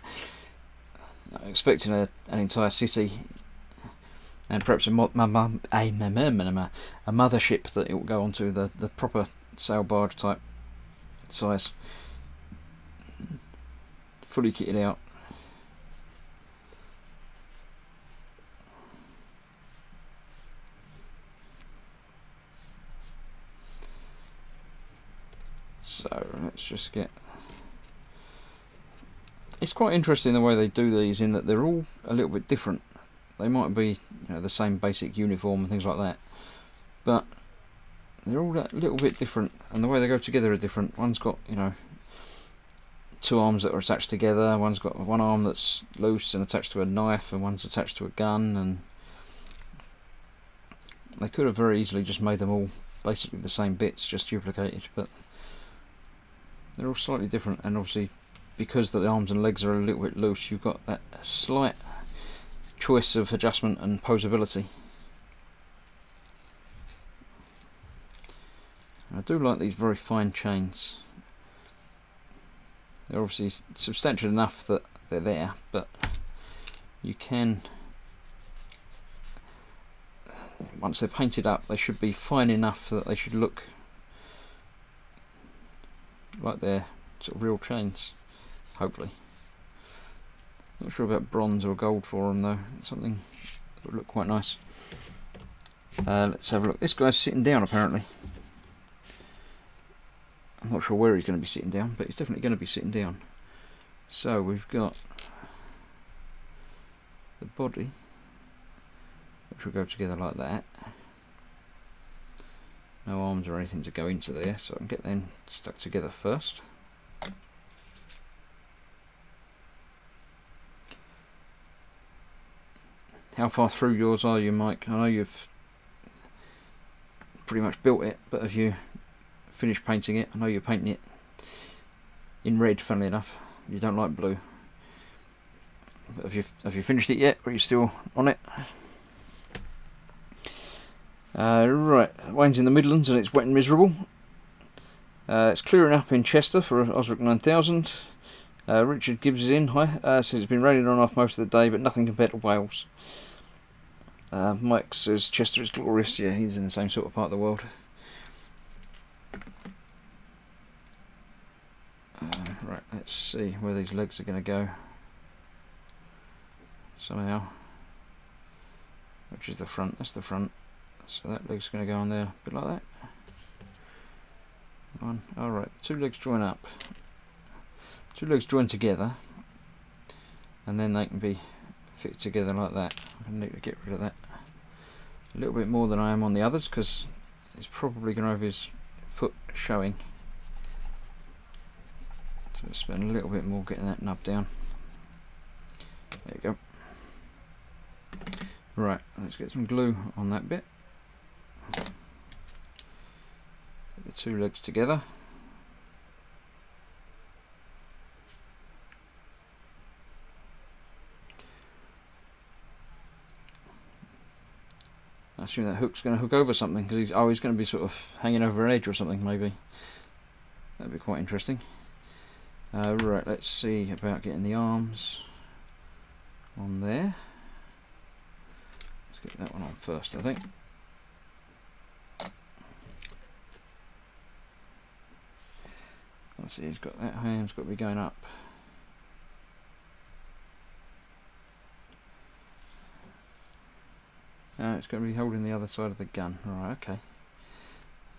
I'm expecting an entire city and perhaps a mothership that it will go onto, the proper sail barge type size. Fully kitted out. So let's just get... It's quite interesting the way they do these, in that they're all a little bit different. They might be, you know, the same basic uniform and things like that, but they're all a little bit different, and the way they go together are different. One's got, you know, two arms that are attached together, one's got one arm that's loose and attached to a knife, and one's attached to a gun, and they could have very easily just made them all basically the same bits, just duplicated, but they're all slightly different. And obviously, because the arms and legs are a little bit loose, you've got that slight choice of adjustment and posability. I do like these very fine chains. They're obviously substantial enough that they're there, but you can, once they're painted up, they should be fine enough that they should look like they're sort of real chains, hopefully. Not sure about bronze or gold for them though. It's something that would look quite nice. Let's have a look. This guy's sitting down apparently. I'm not sure where he's going to be sitting down, but he's definitely going to be sitting down. So we've got the body, which will go together like that. No arms or anything to go into there, so I can get them stuck together first. How far through yours are you, Mike? I know you've pretty much built it, but have you finished painting it? I know you're painting it in red, funnily enough. You don't like blue. But have you finished it yet, or are you still on it? Right, Wayne's in the Midlands and it's wet and miserable. It's clearing up in Chester for Osric 9000. Richard Gibbs is in. Hi. Says it's been raining on and off most of the day, but nothing compared to Wales. Mike says Chester is glorious. Yeah, he's in the same sort of part of the world. Right, let's see where these legs are going to go. Somehow. Which is the front? That's the front. So that leg's going to go on there, a bit like that. One. Alright, two legs join up. Two legs join together, and then they can be fit together like that. I need to get rid of that a little bit more than I am on the others, because he's probably going to have his foot showing. So let's spend a little bit more getting that nub down. There you go. Right, let's get some glue on that bit. Get the two legs together. I assume that hook's going to hook over something, because he's going to be sort of hanging over an edge or something, maybe. That'd be quite interesting. Right, let's see about getting the arms on there. Let's get that one on first, I think. Let's see, he's got that hand's got to be going up. It's going to be holding the other side of the gun. Alright, okay.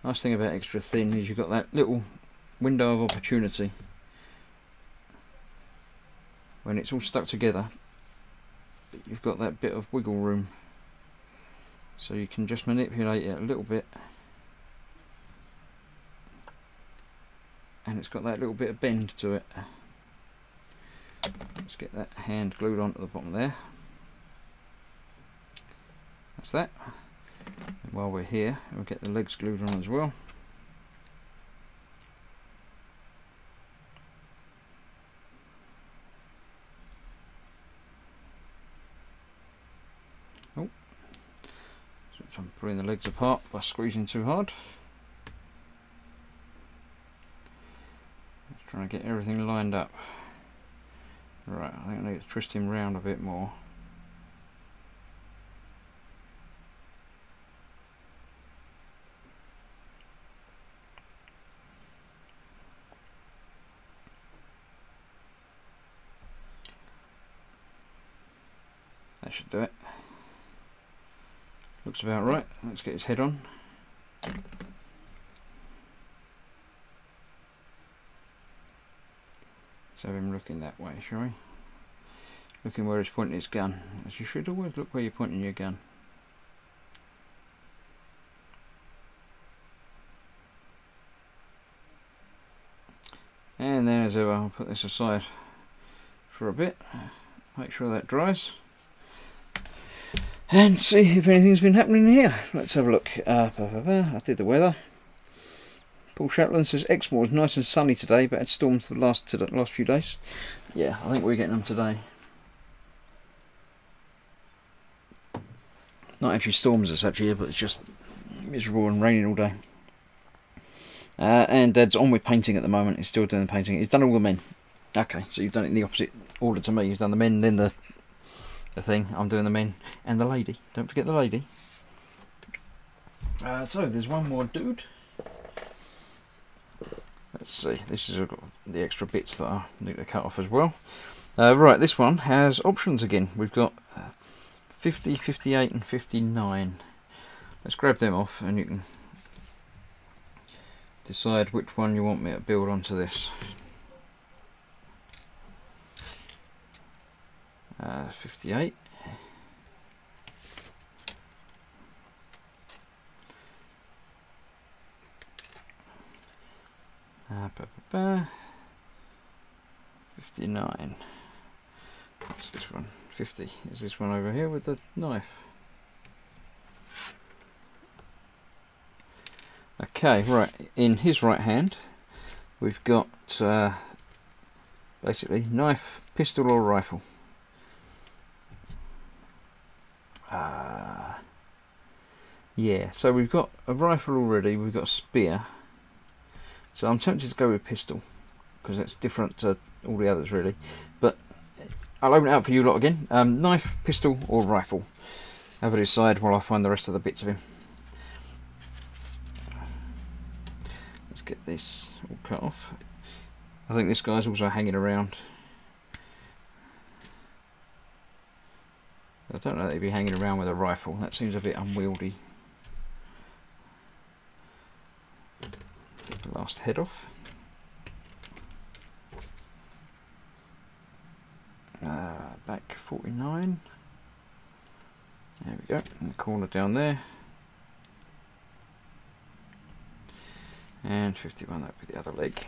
Nice thing about extra thin is you've got that little window of opportunity when it's all stuck together, but you've got that bit of wiggle room, so you can just manipulate it a little bit, and it's got that little bit of bend to it. Let's get that hand glued onto the bottom there. That's that. And while we're here, we'll get the legs glued on as well. Oh, so I'm pulling the legs apart by squeezing too hard. Just trying to get everything lined up. Right, I think I need to twist him round a bit more. That should do it. Looks about right. Let's get his head on. Let's have him looking that way, shall we? Looking where he's pointing his gun. As you should always look where you're pointing your gun. And then as ever, I'll put this aside for a bit. Make sure that dries. And see if anything's been happening here. Let's have a look. I did the weather. Paul Shatland says Exmoor is nice and sunny today, but had storms for the last few days. Yeah, I think we're getting them today. Not actually storms as such here, but it's just miserable and raining all day. And Dad's on with painting at the moment. He's still doing the painting. He's done all the men. Okay, so you've done it in the opposite order to me. You've done the men, then the thing. I'm doing the men and the lady. Don't forget the lady. So there's one more dude. Let's see. This is the extra bits that I need to cut off as well. Right, this one has options again. We've got 50, 58 and 59. Let's grab them off and you can decide which one you want me to build onto this. 58. Ba, ba, ba. 59. What's this one? 50 is this one over here with the knife. Okay, right, in his right hand we've got basically knife, pistol or rifle. Yeah, so we've got a rifle already, we've got a spear, so I'm tempted to go with pistol because that's different to all the others really, but I'll open it up for you lot again. Knife, pistol or rifle. Have a decide while I find the rest of the bits of him. Let's get this all cut off. I think this guy's also hanging around. I don't know that he'd be hanging around with a rifle. That seems a bit unwieldy. Get the last head off. Back 49. There we go. In the corner down there. And 51. That'd be the other leg.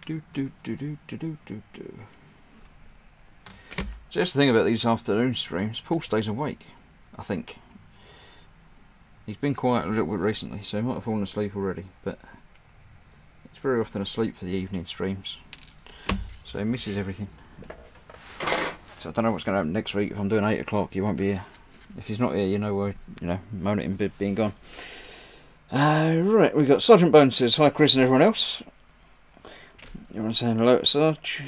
So that's the thing about these afternoon streams. Paul stays awake, I think. He's been quiet a little bit recently, so he might have fallen asleep already, but he's very often asleep for the evening streams, so he misses everything. So I don't know what's going to happen next week. If I'm doing 8 o'clock, he won't be here. If he's not here, you know why, moan at him being gone. Right, we've got Sergeant Bones says hi Chris and everyone else. Everyone's saying hello to Sarge.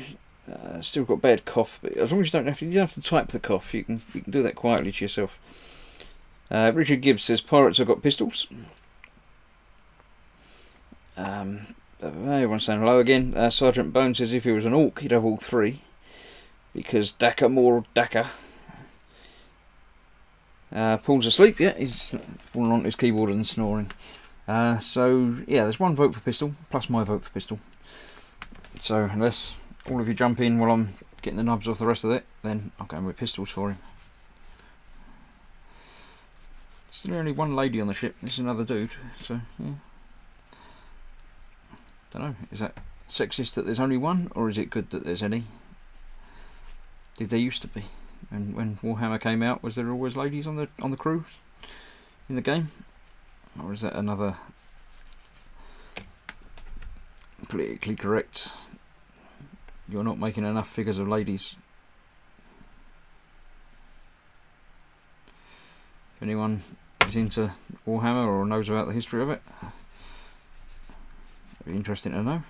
Still got bad cough, but as long as you don't have to type the cough, you can do that quietly to yourself. Richard Gibbs says pirates have got pistols. Everyone's saying hello again. Sergeant Bones says if he was an orc, he'd have all three, because Daka more Daka. Paul's asleep. Yeah, he's fallen onto his keyboard and snoring. So yeah, there's one vote for pistol plus my vote for pistol. So unless all of you jump in while I'm getting the nubs off the rest of it, then I'm going with pistols for him. Still only one lady on the ship. This is another dude. So yeah. Don't know. Is that sexist that there's only one, or is it good that there's any? Did there used to be? And when Warhammer came out, was there always ladies on the crew in the game, or is that another politically correct? You're not making enough figures of ladies. If anyone is into Warhammer or knows about the history of it, it'd be interesting to know.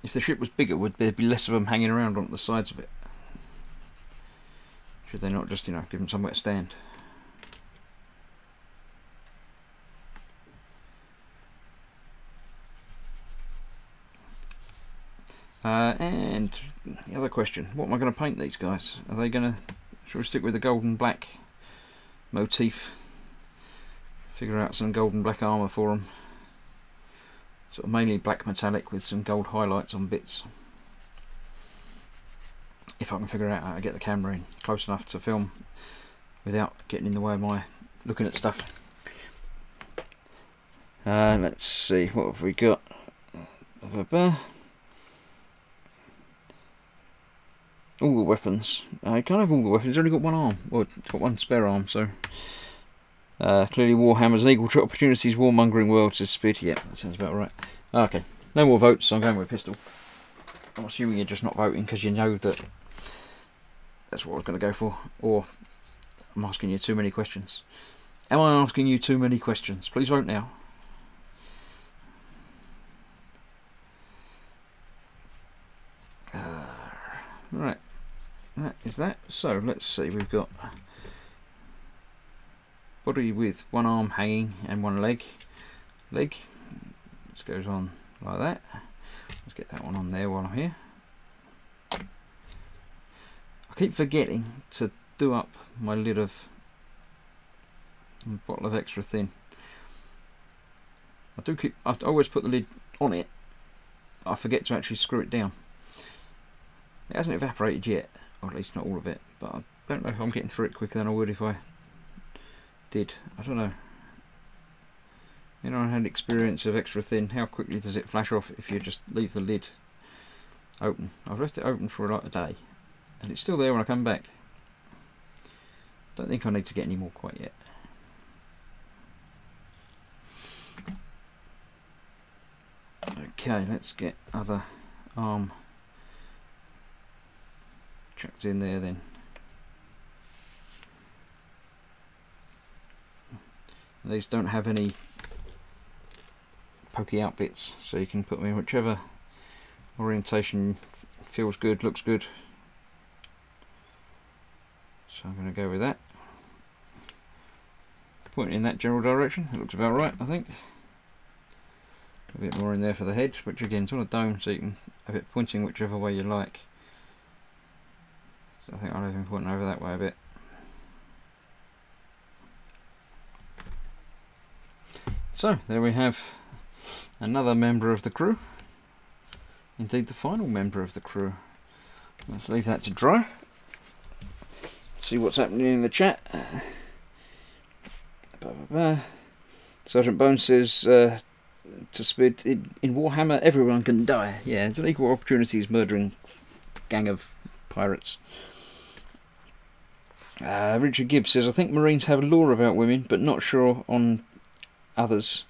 If the ship was bigger, would there be less of them hanging around on the sides of it? Should they not just, give them somewhere to stand? And the other question, what am I going to paint these guys? Are they going to, shall we stick with the golden black motif? Figure out some golden black armour for them. Sort of mainly black metallic with some gold highlights on bits. If I can figure out how to get the camera in close enough to film without getting in the way of my looking at stuff. Let's see, what have we got? All the weapons. I can't have all the weapons, only got one arm. Well, it's got one spare arm, so... clearly Warhammer's an equal to opportunities warmongering world, says Spid. Yep, that sounds about right. Okay, no more votes, so I'm going with pistol. I'm assuming you're just not voting because you know that that's what I was going to go for. Or I'm asking you too many questions. Am I asking you too many questions? Please vote now. Right, that is that. So let's see, we've got body with one arm hanging and one leg. Just goes on like that. Let's get that one on there while I'm here. I keep forgetting to do up my lid of bottle of extra thin. I always put the lid on it. I forget to actually screw it down. It hasn't evaporated yet, or at least not all of it, but I don't know if I'm getting through it quicker than I would if I did. I don't know. You know, I had experience of extra thin. How quickly does it flash off if you just leave the lid open? I've left it open for like a day, and it's still there when I come back. Don't think I need to get any more quite yet. Okay, let's get other arm chucked in there then. These don't have any pokey out bits, so you can put them in whichever orientation feels good, looks good. So I'm going to go with that. Pointing in that general direction, it looks about right, I think. A bit more in there for the head, which again is on a dome, so you can have it pointing whichever way you like. So I think I'll have him pointing over that way a bit. So there we have another member of the crew. Indeed, the final member of the crew. Let's leave that to dry. See what's happening in the chat. Sergeant Bones says to Spid, in Warhammer everyone can die. Yeah, it's an equal opportunities murdering gang of pirates. Richard Gibbs says, I think Marines have a law about women, but not sure on others.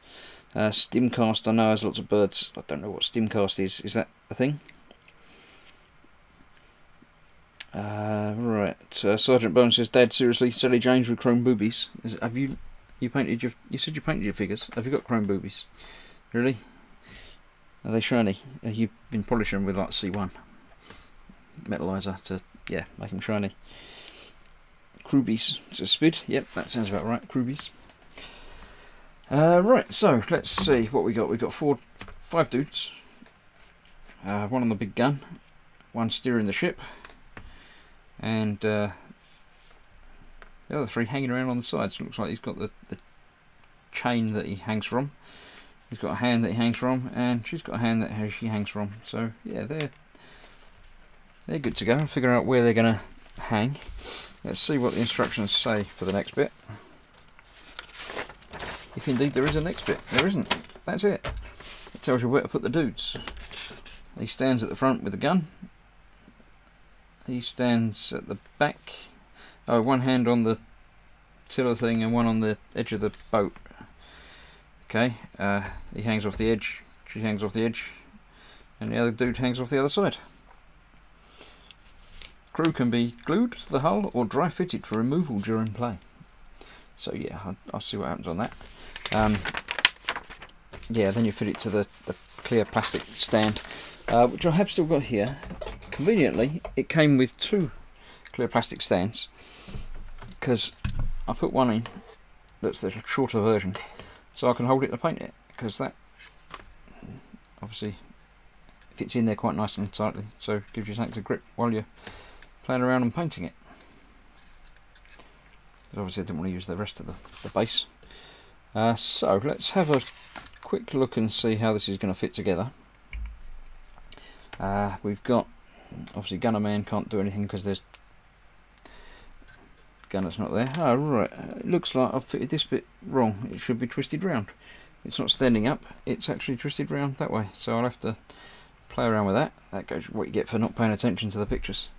Stimcast I know has lots of birds. I don't know what Stimcast is. Is that a thing? Right. Sergeant Bones says, Dad, seriously, Sally James with chrome boobies. Have you painted your? You said you painted your figures. Have you got chrome boobies? Really? Are they shiny? You've been polishing them with like C1 metallizer to make them shiny. Krubies. It's a Spid. Yep, that sounds about right. Krubies. Right, so let's see what we got. We've got 5 dudes. One on the big gun, one steering the ship, and the other 3 hanging around on the sides. Looks like he's got the chain that he hangs from. He's got a hand that he hangs from, and she's got a hand that she hangs from. So yeah, they're good to go. I'll figure out where they're going to hang. Let's see what the instructions say for the next bit. If indeed there is a next bit. There isn't. That's it. It tells you where to put the dudes. He stands at the front with the gun. He stands at the back. Oh, one hand on the tiller thing and one on the edge of the boat. Okay, he hangs off the edge, she hangs off the edge, and the other dude hangs off the other side. Crew can be glued to the hull or dry fitted for removal during play. So yeah, I'll see what happens on that. Yeah, then you fit it to the clear plastic stand, which I have still got here. Conveniently, it came with 2 clear plastic stands, because I put one in that's the shorter version, so I can hold it to paint it, because that obviously fits in there quite nicely and tightly, so it gives you something to grip while you're playing around and painting it. Obviously I didn't want to use the rest of the base. So let's have a quick look and see how this is going to fit together. We've got, obviously Gunner Man can't do anything because there's Gunner's not there. Oh right, it looks like I've fitted this bit wrong. It should be twisted round. It's not standing up, it's actually twisted round that way, so I'll have to play around with that. That goes what you get for not paying attention to the pictures.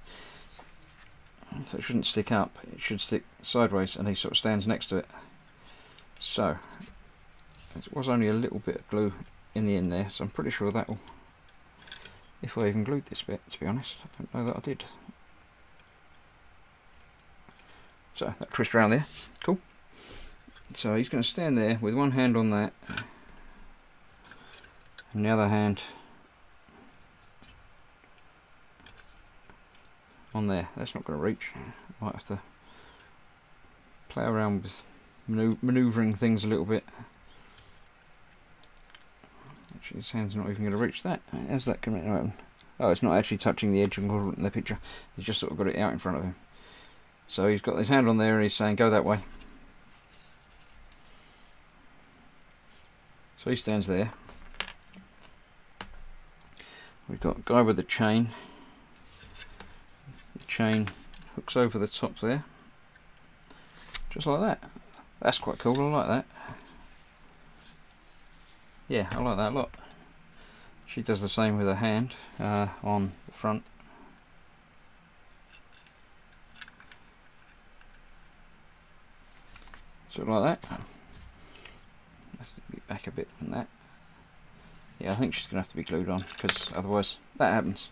So it shouldn't stick up, it should stick sideways, and he sort of stands next to it. So it was only a little bit of glue in the end there, so I'm pretty sure that will, if I even glued this bit, to be honest. I don't know that I did. So that twist around there, cool. So he's going to stand there with one hand on that and the other hand on there. That's not going to reach. Might have to play around with manoeuvring things a little bit. Actually his hand's not even going to reach that. How's that going to happen? Oh, it's not actually touching the edge in the picture. He's just sort of got it out in front of him. So he's got his hand on there and he's saying go that way. So he stands there. We've got a guy with the chain. The chain hooks over the top there. Just like that. That's quite cool, I like that. Yeah, I like that a lot. She does the same with her hand on the front. Sort of like that. Let's get back a bit from that. Yeah, I think she's going to have to be glued on, because otherwise that happens.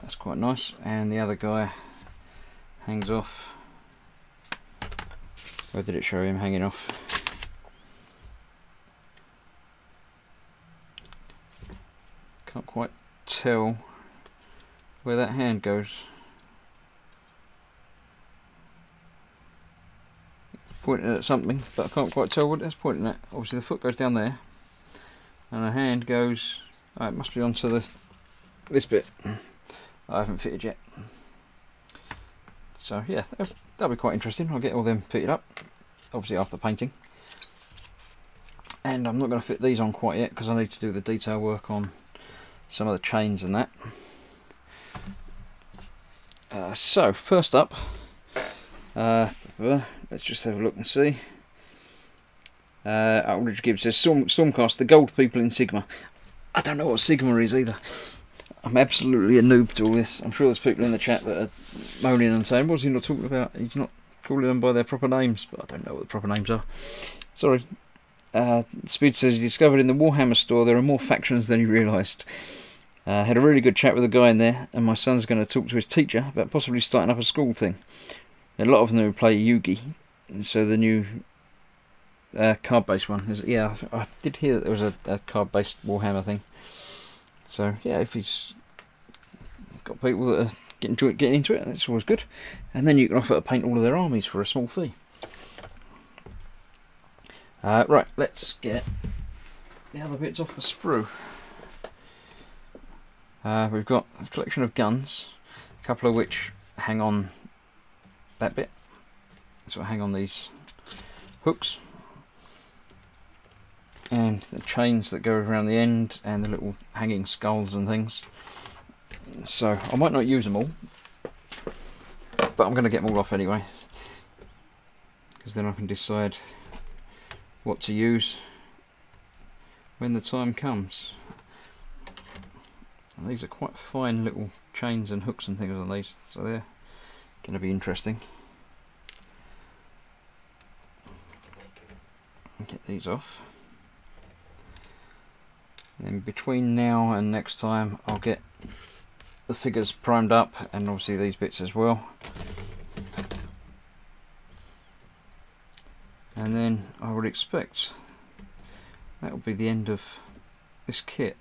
That's quite nice. And the other guy hangs off. Where did it show him hanging off? Can't quite tell where that hand goes. Pointing at something, but I can't quite tell what it's pointing at. Obviously the foot goes down there and the hand goes, oh, it must be onto this bit I haven't fitted yet. So yeah, that'll be quite interesting. I'll get all them fitted up, obviously after painting. And I'm not going to fit these on quite yet because I need to do the detail work on some of the chains and that. So first up, let's just have a look and see. Aldridge Gibbs says Stormcast, the gold people in Sigma. I don't know what Sigma is either. I'm absolutely a noob to all this. I'm sure there's people in the chat that are moaning and saying, what's he not talking about? He's not calling them by their proper names, but I don't know what the proper names are. Sorry. Speed says he discovered in the Warhammer store there are more factions than he realised. Had a really good chat with a guy in there, and my son's going to talk to his teacher about possibly starting up a school thing. A lot of them who play Yugi, so the new card-based one. Yeah, I did hear that there was a card-based Warhammer thing. So yeah, if he's got people that are getting into it, that's always good. And then you can offer to paint all of their armies for a small fee. Right, let's get the other bits off the sprue. We've got a collection of guns, a couple of which hang on that bit, so hang on these hooks, and the chains that go around the end, and the little hanging skulls and things. So I might not use them all, but I'm going to get them all off anyway, because then I can decide what to use when the time comes. And these are quite fine little chains and hooks and things on these, so they're going to be interesting. Get these off. And then between now and next time I'll get the figures primed up, and obviously these bits as well. And then I would expect that will be the end of this kit.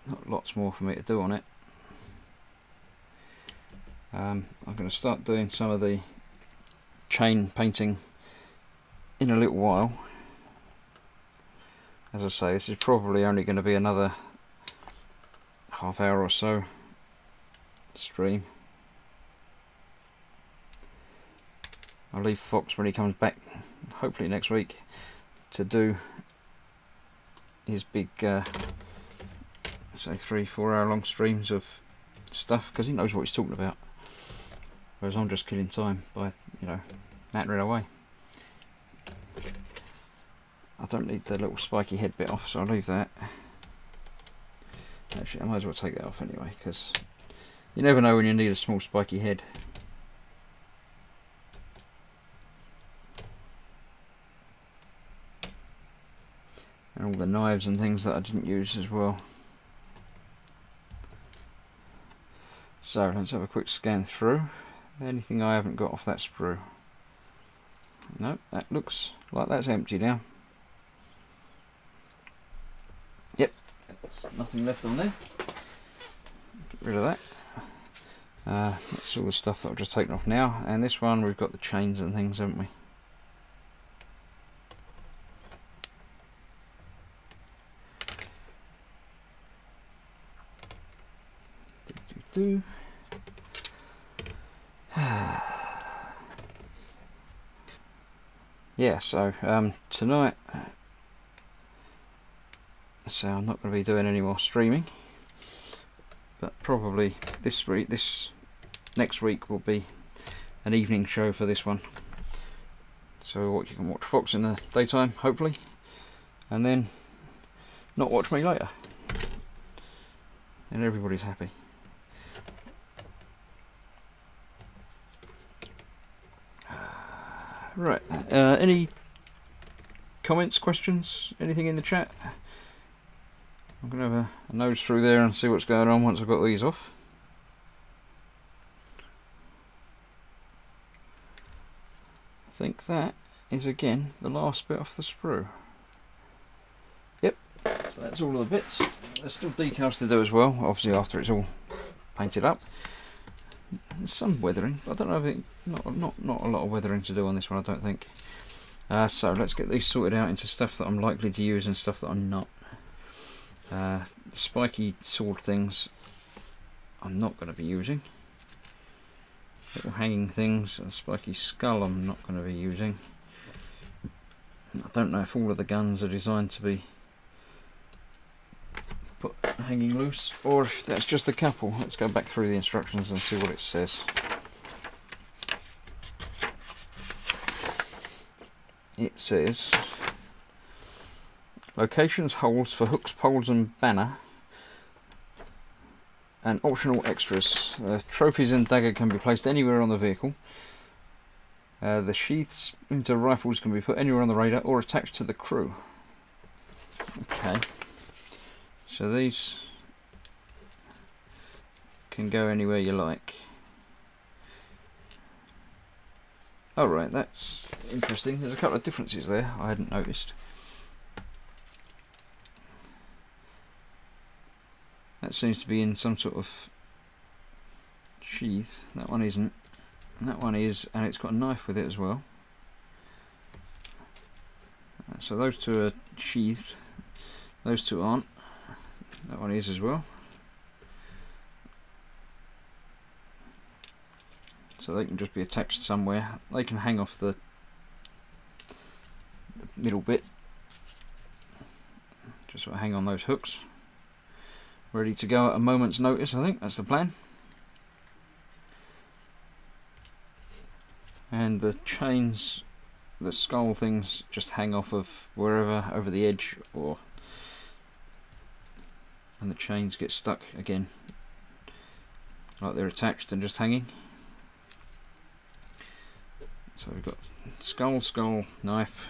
Not lots more for me to do on it. I'm going to start doing some of the chain painting in a little while. as I say, this is probably only going to be another half hour or so stream. I'll leave Foxx when he comes back, hopefully next week, to do his big, say 3-4 hour long streams of stuff, because he knows what he's talking about. Whereas I'm just killing time by, you know, nattering away. I don't need the little spiky head bit off, so I'll leave that. Actually, I might as well take that off anyway, because you never know when you need a small spiky head. And all the knives and things that I didn't use as well. So let's have a quick scan through. Anything I haven't got off that sprue? No, that looks like that's empty now. Yep, there's nothing left on there. Get rid of that. That's all the stuff that I've just taken off now. And this one, we've got the chains and things, haven't we? Yeah, so tonight, so I'm not going to be doing any more streaming, but probably this next week will be an evening show for this one. So what, you can watch Foxx in the daytime, hopefully, and then not watch me later, and everybody's happy. Right, any comments, questions, anything in the chat? I'm going to have a nose through there and see what's going on once I've got these off. I think that is again the last bit off the sprue. Yep, so that's all of the bits. There's still decals to do as well, obviously after it's all painted up. There's some weathering, but I don't know if it, not a lot of weathering to do on this one, I don't think. So let's get these sorted out into stuff that I'm likely to use and stuff that I'm not. The spiky sword things I'm not going to be using. Little hanging things, a spiky skull I'm not going to be using. I don't know if all of the guns are designed to be put hanging loose, or if that's just a couple. Let's go back through the instructions and see what it says. It says locations, holes for hooks, poles and banner, and optional extras. Trophies and dagger can be placed anywhere on the vehicle. The sheaths into rifles can be put anywhere on the raider or attached to the crew. Okay. So these can go anywhere you like. Oh right, that's interesting. There's a couple of differences there I hadn't noticed. That seems to be in some sort of sheath. That one isn't. And that one is, and it's got a knife with it as well. So those two are sheathed. Those two aren't. That one is as well. So they can just be attached somewhere. They can hang off the middle bit. Just sort of hang on those hooks. Ready to go at a moment's notice, I think. That's the plan. And the chains, the skull things, just hang off of wherever, over the edge, or and the chains get stuck again, like they're attached and just hanging. So we've got skull, skull, knife,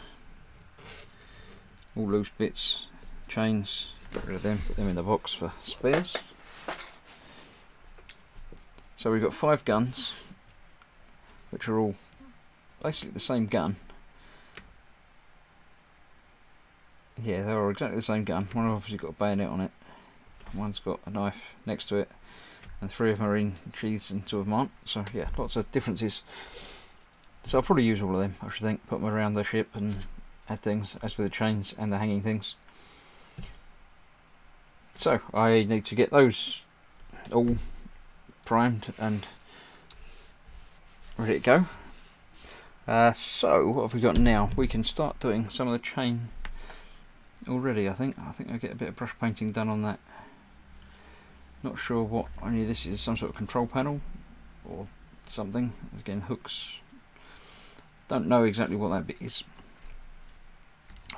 all loose bits, chains, get rid of them, put them in the box for spares. So we've got 5 guns, which are all basically the same gun. Yeah, they're all exactly the same gun. One obviously got a bayonet on it, one's got a knife next to it, and 3 of them are in sheaths and 2 of them aren't. So yeah, lots of differences. So I'll probably use all of them, I should think, put them around the ship and add things, as with the chains and the hanging things. So I need to get those all primed and ready to go. So what have we got now? We can start doing some of the chain already. I think I'll get a bit of brush painting done on that. Not sure what any of this is, some sort of control panel or something. Again, hooks. Don't know exactly what that bit is.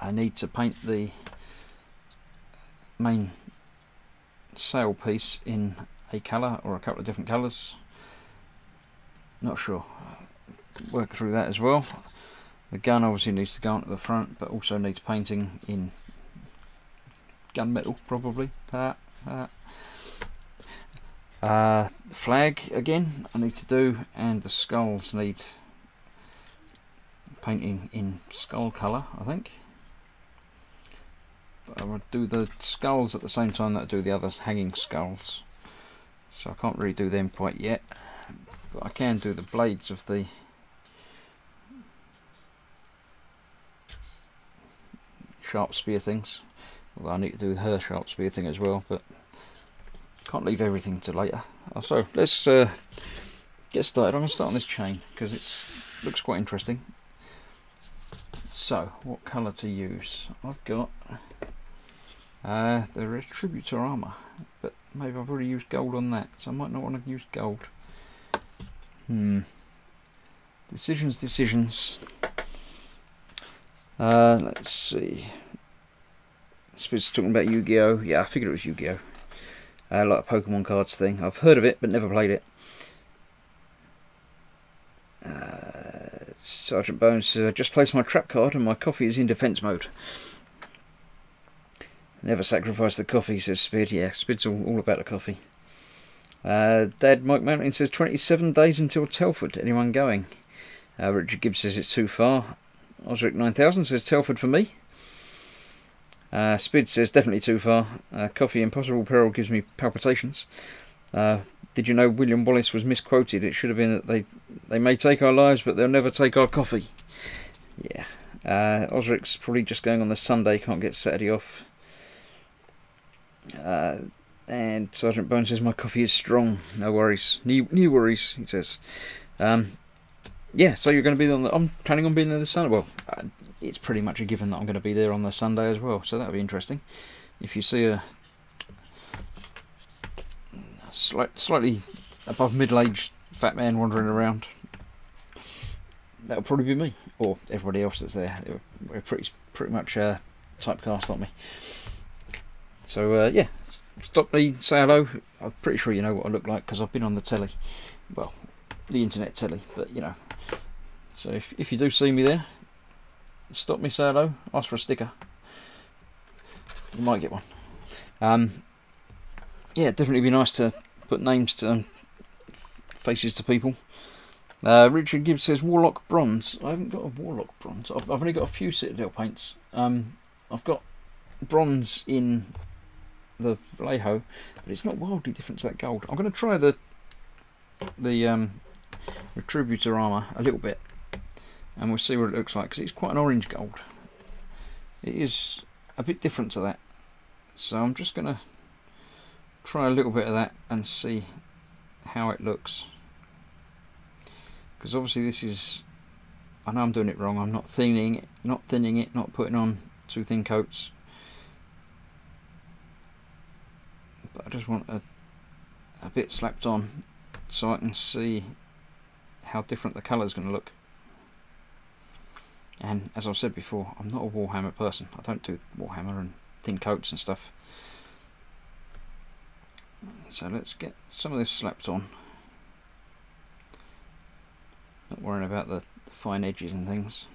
I need to paint the main sail piece in a colour or a couple of different colours. Not sure. Work through that as well. The gun obviously needs to go onto the front, but also needs painting in gunmetal probably. Flag again I need to do, and the skulls need painting in skull colour, I think. But I would do the skulls at the same time that I do the other hanging skulls, so I can't really do them quite yet, but I can do the blades of the sharp spear things, although I need to do her sharp spear thing as well, but can't leave everything to later. So let's get started. I'm going to start on this chain because it looks quite interesting. So what colour to use? I've got the Retributor armour, but maybe I've already used gold on that, so I might not want to use gold. Decisions. Let's see. It's talking about Yu-Gi-Oh! Yeah, I figured it was Yu-Gi-Oh! Like a Pokemon cards thing. I've heard of it, but never played it. Sergeant Bones says, I just placed my trap card and my coffee is in defence mode. Never sacrifice the coffee, says Spid. Yeah, Spid's all about the coffee. Dad Mike Mountain says 27 days until Telford. Anyone going? Richard Gibbs says it's too far. Osric 9000 says Telford for me. Spid says definitely too far. Coffee Impossible Peril gives me palpitations. Did you know William Wallace was misquoted? It should have been that they may take our lives, but they'll never take our coffee. Yeah. Osric's probably just going on the Sunday, can't get Saturday off. And Sergeant Bones says my coffee is strong. No worries. New worries, he says. Yeah, so you're going to be on the... I'm planning on being there this Sunday. Well, it's pretty much a given that I'm going to be there on the Sunday as well, so that'll be interesting. If you see a slightly above middle-aged fat man wandering around, that'll probably be me, or everybody else that's there. We're pretty much typecast, aren't we? So, yeah, stop me, say hello. I'm pretty sure you know what I look like, because I've been on the telly. Well, the internet telly, but, you know. So if you do see me there, stop me, say hello, ask for a sticker. You might get one. Yeah, definitely be nice to put names to faces to people. Richard Gibbs says Warlock Bronze. I haven't got a Warlock Bronze. I've only got a few Citadel paints. I've got bronze in the Vallejo, but it's not wildly different to that gold. I'm going to try the Retributor armour a little bit, and we'll see what it looks like, because it's quite an orange gold. It is a bit different to that, so I'm just going to try a little bit of that and see how it looks, because obviously this is, I know I'm doing it wrong. I'm not thinning it, not putting on too thin coats, but I just want a bit slapped on so I can see how different the colour is going to look. And as I've said before, I'm not a Warhammer person. I don't do Warhammer and thin coats and stuff. So let's get some of this slapped on. Not worrying about the fine edges and things.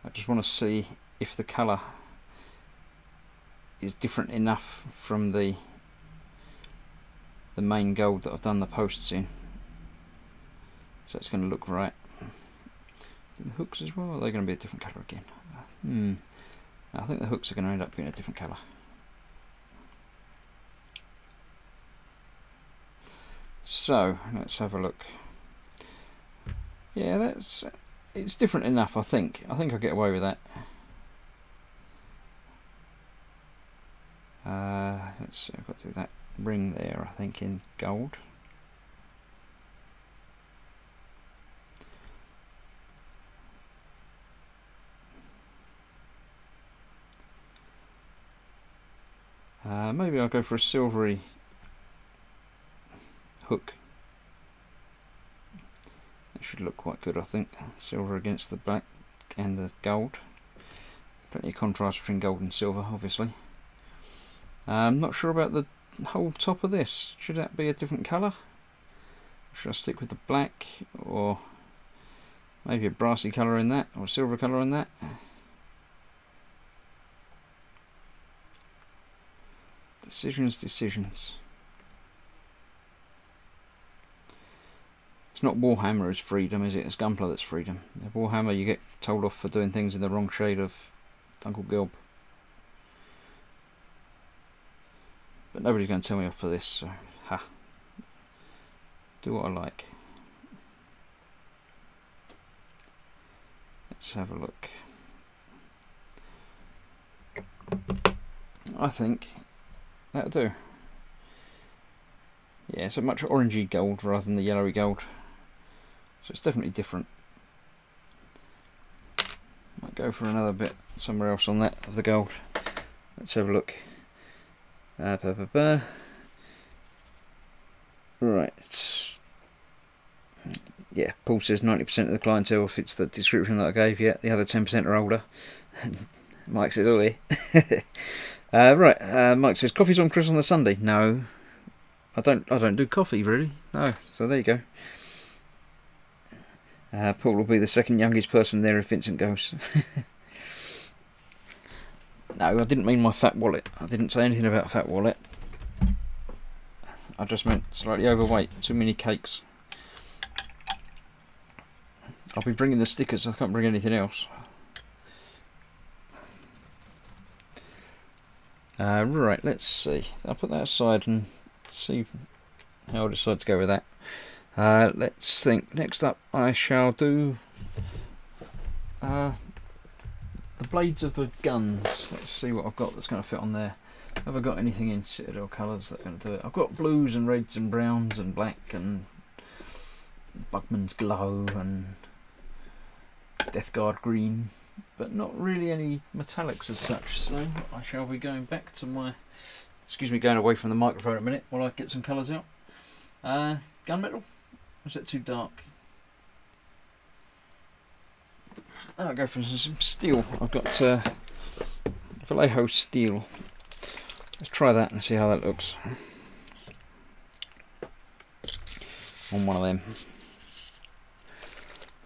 I just want to see if the colour is different enough from the main gold that I've done the posts in, so it's going to look right. The hooks as well, are they going to be a different colour again? I think the hooks are going to end up being a different colour. So let's have a look. Yeah, it's different enough. I think I'll get away with that. let's see, I've got to do that ring there, I think, in gold. Maybe I'll go for a silvery hook. That should look quite good, I think. Silver against the black and the gold. Plenty of contrast between gold and silver, obviously. I'm not sure about the whole top of this. Should that be a different colour? Should I stick with the black, or maybe a brassy colour in that, or a silver colour in that? Decisions. It's not Warhammer as freedom, is it? It's Gunpla that's freedom. In Warhammer, you get told off for doing things in the wrong shade of Uncle Gilb. But nobody's going to tell me off for this, so ha. Do what I like. Let's have a look. I think that'll do. Yeah, it's a much orangey gold rather than the yellowy gold. So it's definitely different. Might go for another bit somewhere else on that of the gold. Let's have a look. Right. Yeah, Paul says 90% of the clientele fits the description that I gave. Yeah, the other 10% are older. Mike says, oh yeah. Right, Mike says, coffee's on Chris on the Sunday. No, I don't do coffee really. No, so there you go. Paul will be the second youngest person there if Vincent goes. No, I didn't mean my fat wallet. I didn't say anything about fat wallet. I just meant slightly overweight. Too many cakes. I'll be bringing the stickers. I can't bring anything else. Right, let's see. I'll put that aside and see how I decide to go with that. Let's think. Next up, I shall do the blades of the guns. Let's see what I've got that's going to fit on there. Have I got anything in Citadel colours that are going to do it? I've got blues and reds and browns and black and Bugman's Glow and Death Guard green, but not really any metallics as such. So I shall be going back to my, excuse me, going away from the microphone a minute while I get some colours out. Gunmetal? Is that too dark? I'll go for some steel. I've got Vallejo steel. Let's try that and see how that looks on one of them.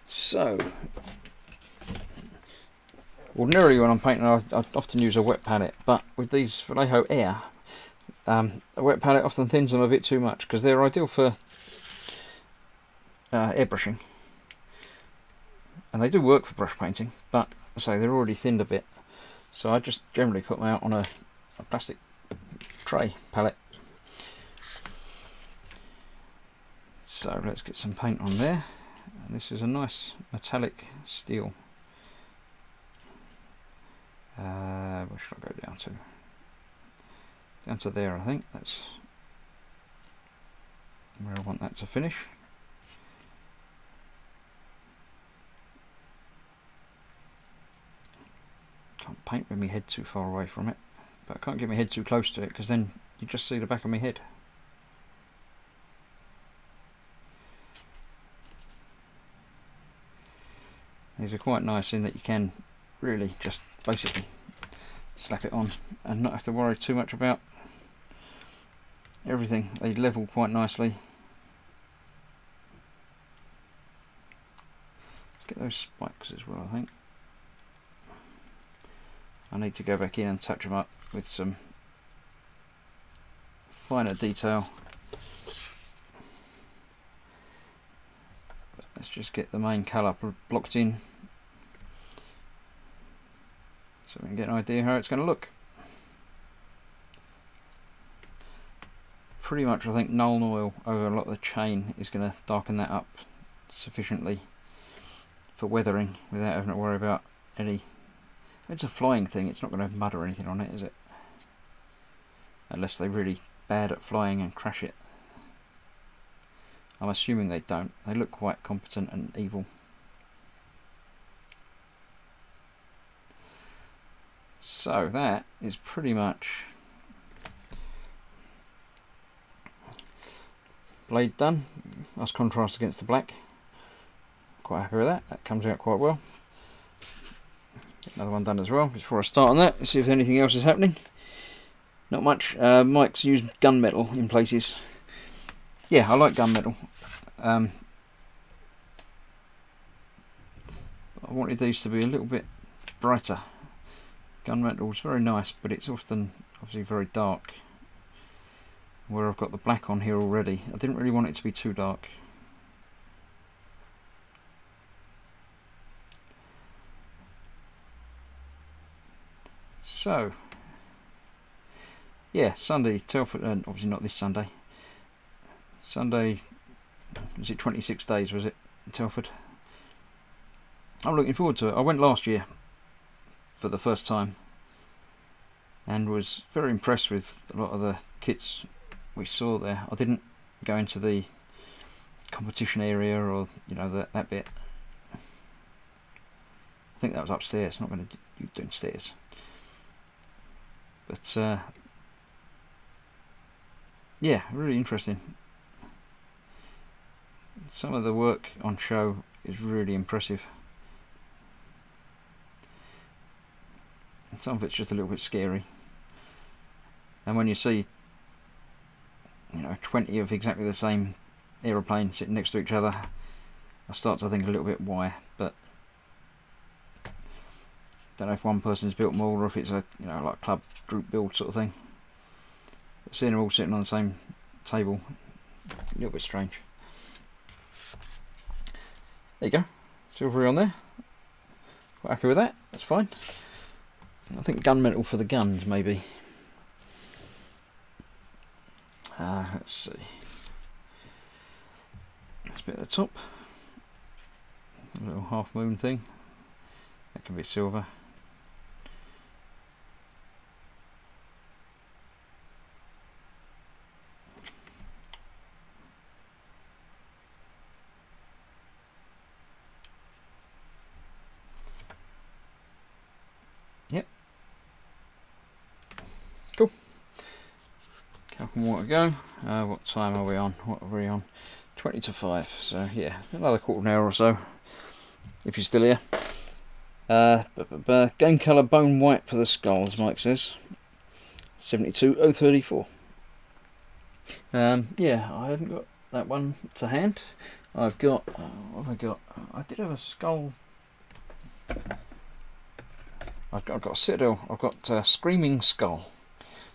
So, ordinarily when I'm painting, I often use a wet palette, but with these Vallejo Air, a wet palette often thins them a bit too much because they're ideal for airbrushing, and they do work for brush painting, but I say they're already thinned a bit, so I just generally put them out on a plastic tray palette. So let's get some paint on there. And this is a nice metallic steel. Where should I go down to? Down to there, I think. That's where I want that to finish. Can't paint with my head too far away from it, but I can't get my head too close to it because then you just see the back of my head. These are quite nice in that you can really just basically slap it on and not have to worry too much about everything. They level quite nicely. Let's get those spikes as well, I think. I need to go back in and touch them up with some finer detail. But let's just get the main colour blocked in so we can get an idea how it's going to look. Pretty much I think Nuln Oil over a lot of the chain is going to darken that up sufficiently for weathering without having to worry about any. It's a flying thing, it's not going to have mud or anything on it, is it? unless they're really bad at flying and crash it. I'm assuming they don't. They look quite competent and evil. So that is pretty much blade done. Nice contrast against the black. Quite happy with that. That comes out quite well. Another one done as well. Before I start on that, let's see if anything else is happening. Not much. Mike's used gunmetal in places. Yeah, I like gunmetal. I wanted these to be a little bit brighter. Gunmetal is very nice, but it's often obviously very dark. Where I've got the black on here already, I didn't really want it to be too dark. So, yeah, Sunday, Telford, obviously not this Sunday. Sunday, was it 26 days, was it, Telford? I'm looking forward to it. I went last year for the first time and was very impressed with a lot of the kits we saw there. I didn't go into the competition area or, you know, that bit. I think that was upstairs, not going to do downstairs. But yeah, really interesting. Some of the work on show is really impressive. Some of it's just a little bit scary. And when you see, you know, 20 of exactly the same aeroplane sitting next to each other, I start to think a little bit why. But don't know if one person's built more or if it's a, you know, like club group build sort of thing. But seeing them all sitting on the same table, a little bit strange. There you go, silvery on there. Quite happy with that. That's fine. I think gunmetal for the guns, maybe. Let's see. This bit at the top, a little half moon thing. That can be silver. Yep. Cool. Couple more to go. What time are we on? What are we on? 20 to 5. So yeah, another quarter of an hour or so. If you're still here. Game colour bone white for the skulls, Mike says. 72034. Yeah, I haven't got that one to hand. I've got, what have I got? I did have a skull. I've got a Citadel. I've got Screaming Skull.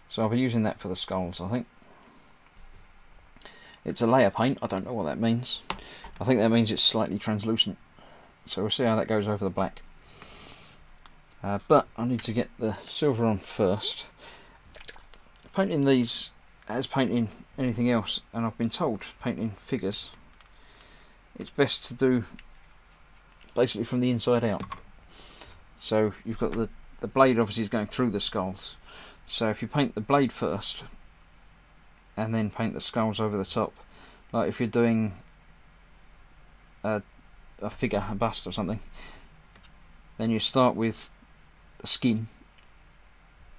So I'll be using that for the skulls, I think. It's a layer paint. I don't know what that means. I think that means it's slightly translucent. So we'll see how that goes over the black. But I need to get the silver on first. Painting these as painting anything else, and I've been told painting figures, it's best to do basically from the inside out. So you've got the blade obviously is going through the skulls. So if you paint the blade first and then paint the skulls over the top, like if you're doing a figure, a bust or something, then you start with the skin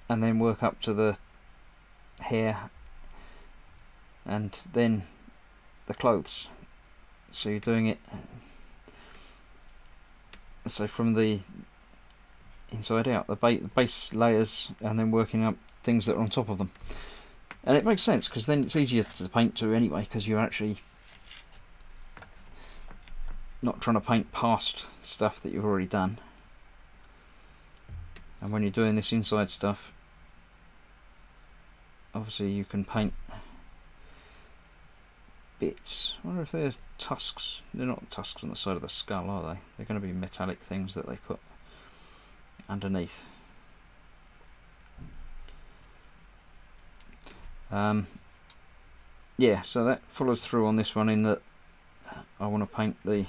and then work up to the hair and then the clothes. So you're doing it so from the inside out, the base layers, and then working up things that are on top of them. And it makes sense because then it's easier to paint to anyway, because you're actually not trying to paint past stuff that you've already done. And when you're doing this inside stuff, obviously you can paint bits. I wonder if they're tusks. They're not tusks on the side of the skull, are they? They're going to be metallic things that they put underneath. Yeah, so that follows through on this one in that I want to paint the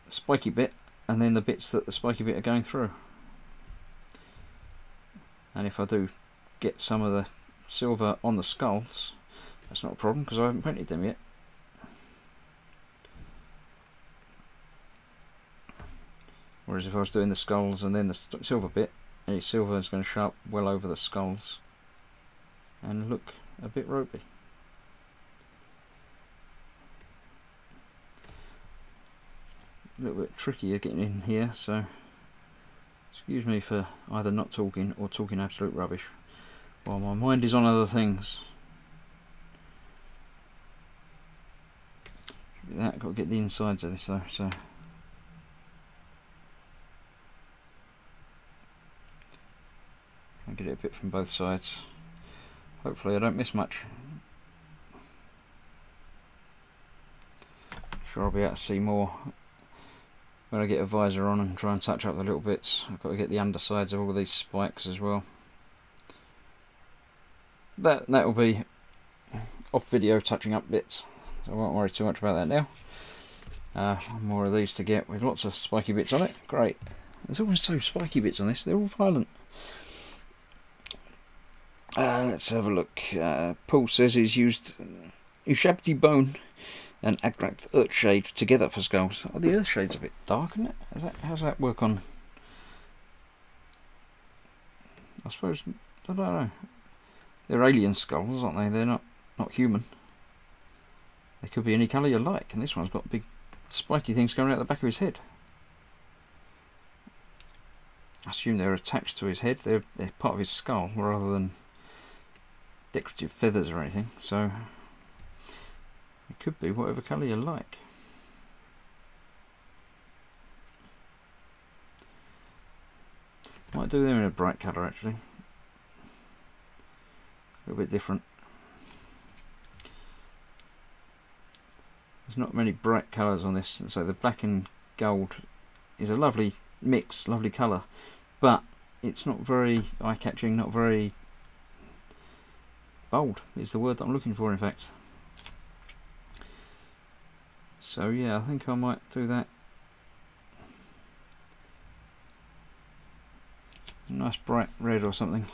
spiky bit and then the bits that the spiky bit are going through. And if I do get some of the silver on the skulls, that's not a problem because I haven't painted them yet. Whereas if I was doing the skulls and then the silver bit, any silver is going to show up well over the skulls and look a bit ropey. A little bit trickier getting in here, so excuse me for either not talking or talking absolute rubbish while my mind is on other things. That got to get the insides of this though, so I'll get it a bit from both sides. Hopefully I don't miss much. Sure I'll be able to see more when I get a visor on and try and touch up the little bits. I've got to get the undersides of all of these spikes as well. That will be off video, touching up bits, so I won't worry too much about that now. More of these to get with lots of spiky bits on it. Great. There's always so spiky bits on this, they're all violent. Let's have a look. Paul says he's used Ushabti Bone and Agrath Earthshade together for skulls. Oh, the Earthshade's a bit dark, isn't it? How's that work on? I suppose, I don't know. They're alien skulls, aren't they? They're not human. They could be any colour you like, and this one's got big spiky things coming out the back of his head. I assume they're attached to his head. They're part of his skull rather than decorative feathers or anything, so it could be whatever colour you like. Might do them in a bright colour actually. A little bit different. There's not many bright colours on this, and so the black and gold is a lovely mix, lovely colour, but it's not very eye-catching, not very bold is the word that I'm looking for, in fact. So yeah, I think I might do that. A nice bright red or something.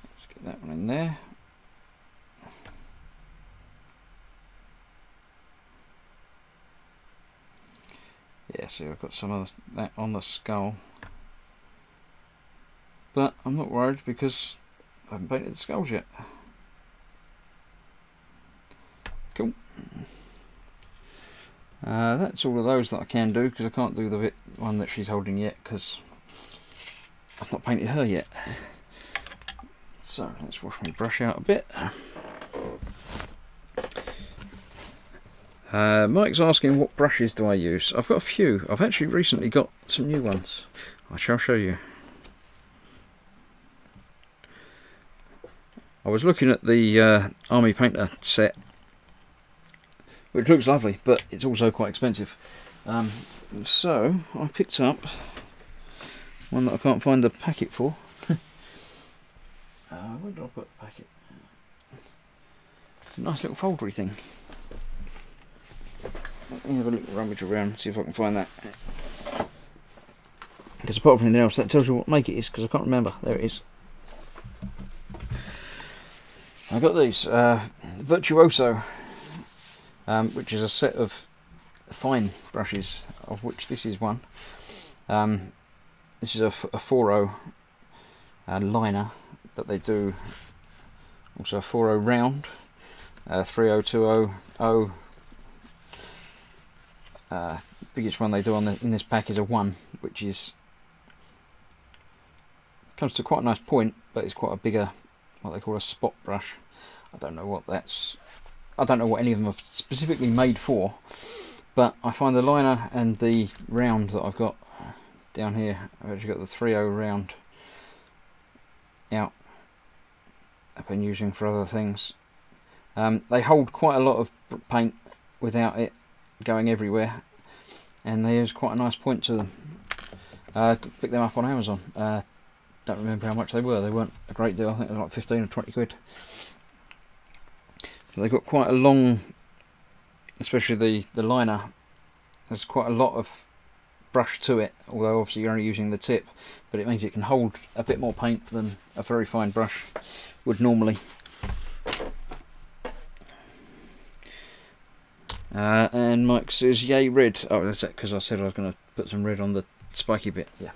Let's get that one in there. Yeah, see, I've got some of that on the skull, but I'm not worried because I haven't painted the skulls yet. Cool. That's all of those that I can do, because I can't do the one that she's holding yet because I've not painted her yet. So let's wash my brush out a bit. Mike's asking what brushes do I use. I've got a few. I've actually recently got some new ones. I shall show you. I was looking at the Army Painter set, which looks lovely, but it's also quite expensive. So I picked up one that I can't find the packet for. Where did I put the packet? It's a nice little foldery thing. Let me have a little rummage around, see if I can find that. Because apart from anything else, that tells you what make it is, because I can't remember. There it is. I got these Virtuoso, which is a set of fine brushes, of which this is one. This is a 4.0 liner, but they do also a 4.0 round, 3.0, 2.0, biggest one they do in this pack is a 1, which is comes to quite a nice point, but it's quite a bigger, what they call a spot brush. I don't know what that's. I don't know what any of them are specifically made for, but I find the liner and the round that I've got down here, I've actually got the 3.0 round out. I've been using for other things. They hold quite a lot of paint without it going everywhere, and there's quite a nice point to them. Pick them up on Amazon. Don't remember how much they were. They weren't a great deal. I think they were like 15 or 20 quid. So they've got quite a long, especially the liner, There's quite a lot of brush to it, although obviously you're only using the tip, but it means it can hold a bit more paint than a very fine brush would normally. And Mike says, yay red. Oh, that's it, because I said I was going to put some red on the spiky bit. Yeah.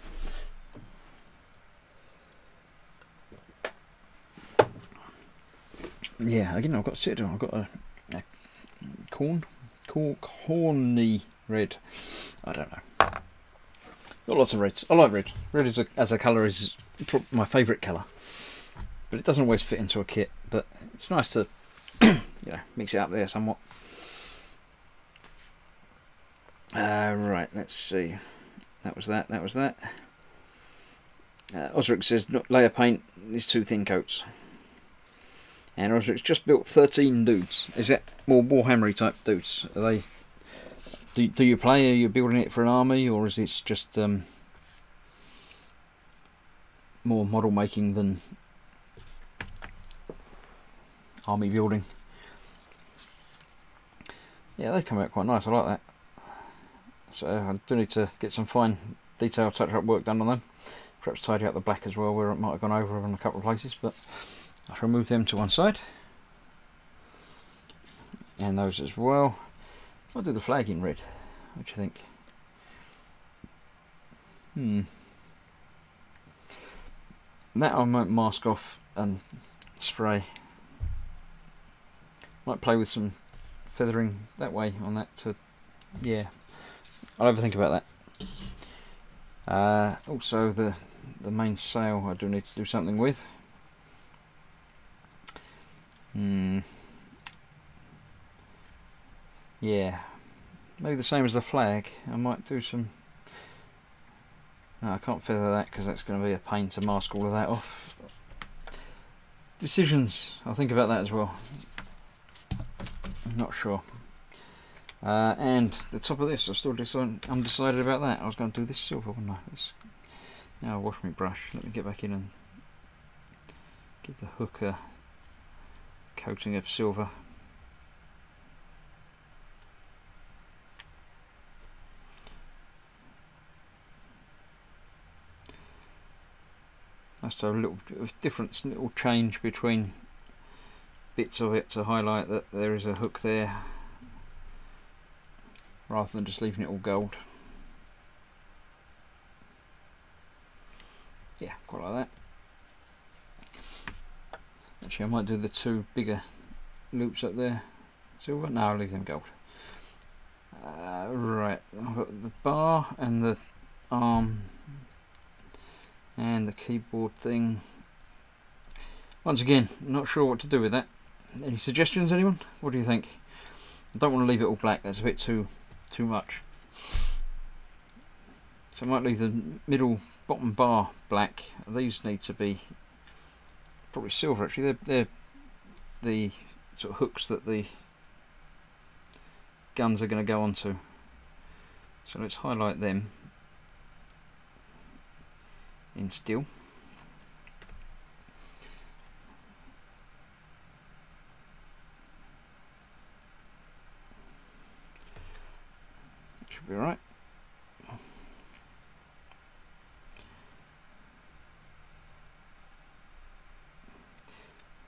Yeah, again, I've got citadel. I've got a corny red. I don't know. Got lots of reds. I like red. Red as a colour is my favourite colour, but it doesn't always fit into a kit. But it's nice to mix it up there somewhat. Right, let's see. That was that. That was that. Osric says layer paint is 2 thin coats. And Osric's just built 13 dudes. Is that more Warhammery type dudes? Are they? Do you play? Are you building it for an army, or is it just more model making than army building? Yeah, they come out quite nice. I like that. So I do need to get some fine detail touch-up work done on them. Perhaps tidy up the black as well, where it might have gone over in a couple of places, but I shall move them to one side. And those as well. I'll do the flag in red. What do you think? That I might mask off and spray. Might play with some feathering that way on that to, yeah. I'll have a think about that. Also the main sail I do need to do something with. Yeah, maybe the same as the flag. I might do some. No, I can't feather that because that's going to be a pain to mask all of that off. Decisions. I'll think about that as well. I'm not sure. And the top of this, I'm still undecided about that. I was going to do this silver, wasn't I? Now I'll wash my brush. Let me get back in and give the hook a coating of silver. Nice to have a little bit of difference, little change between bits of it to highlight that there is a hook there, rather than just leaving it all gold. Yeah, quite like that. Actually, I might do the 2 bigger loops up there. Silver? No, I'll leave them gold. Right, I've got the bar and the arm and the keyboard thing. Once again, not sure what to do with that. Any suggestions, anyone? What do you think? I don't want to leave it all black, that's a bit too much. So I might leave the middle bottom bar black. These need to be probably silver actually. They're the sort of hooks that the guns are going to go onto. So let's highlight them in steel. Should be alright.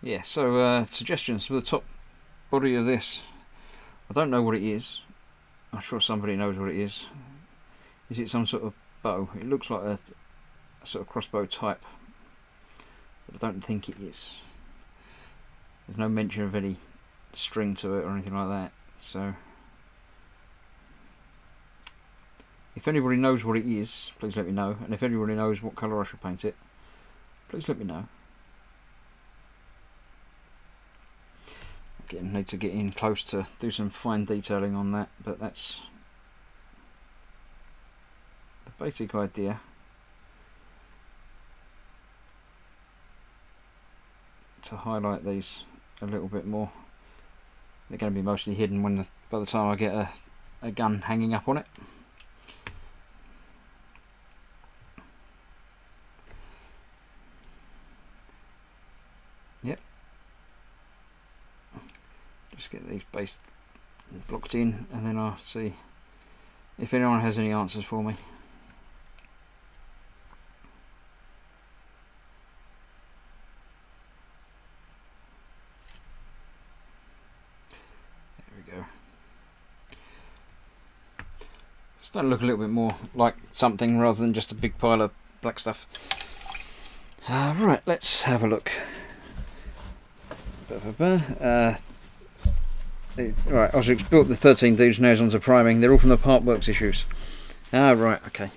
Yeah, so suggestions for the top body of this. I don't know what it is. I'm sure somebody knows what it is. Is it some sort of bow? It looks like a sort of crossbow type, but I don't think it is. There's no mention of any string to it or anything like that. So if anybody knows what it is, please let me know. And if anybody knows what colour I should paint it, please let me know. Need to get in close to do some fine detailing on that, but that's the basic idea. To highlight these a little bit more. They're going to be mostly hidden when by the time I get a gun hanging up on it. Yep. Just get these base blocked in, and then I'll see if anyone has any answers for me. There we go. It's starting to look a little bit more like something rather than just a big pile of black stuff. Right, let's have a look. Right, Osric's built the 13 dudes, now he's on to priming. They're all from the Partworks issues. Right, okay.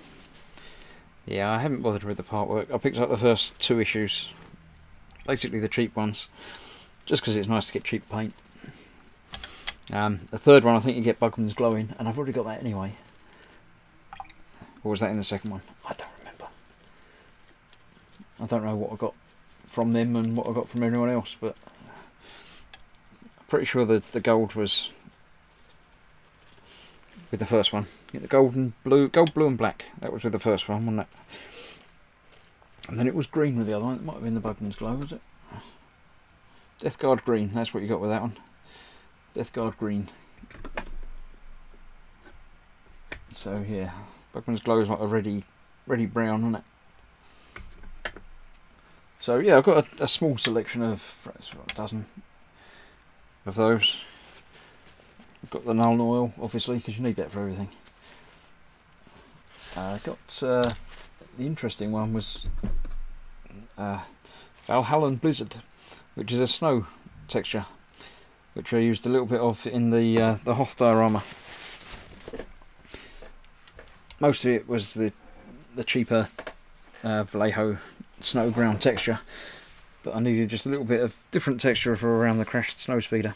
Yeah, I haven't bothered with the Partwork. I picked up the first 2 issues, basically the cheap ones, just because it's nice to get cheap paint. The 3rd one I think you get Bugman's Glowing, and I've already got that anyway. Or was that in the 2nd one? I don't remember. I don't know what I got from them and what I got from everyone else, but I'm pretty sure the gold was with the first one. Get the gold, blue and black. That was with the first one, wasn't it? And then it was green with the other one. It might have been the Bugman's Glow, was it? Death Guard green. That's what you got with that one. Death Guard green. So yeah, Bugman's Glow is like a ready brown, isn't it? So yeah, I've got a small selection of a dozen of those. I've got the Nuln Oil, obviously, because you need that for everything. I got the interesting one was Valhalla Blizzard, which is a snow texture, which I used a little bit of in the Hoth diorama. Most of it was the cheaper Vallejo snow ground texture, but I needed just a little bit of different texture for around the crashed snowspeeder.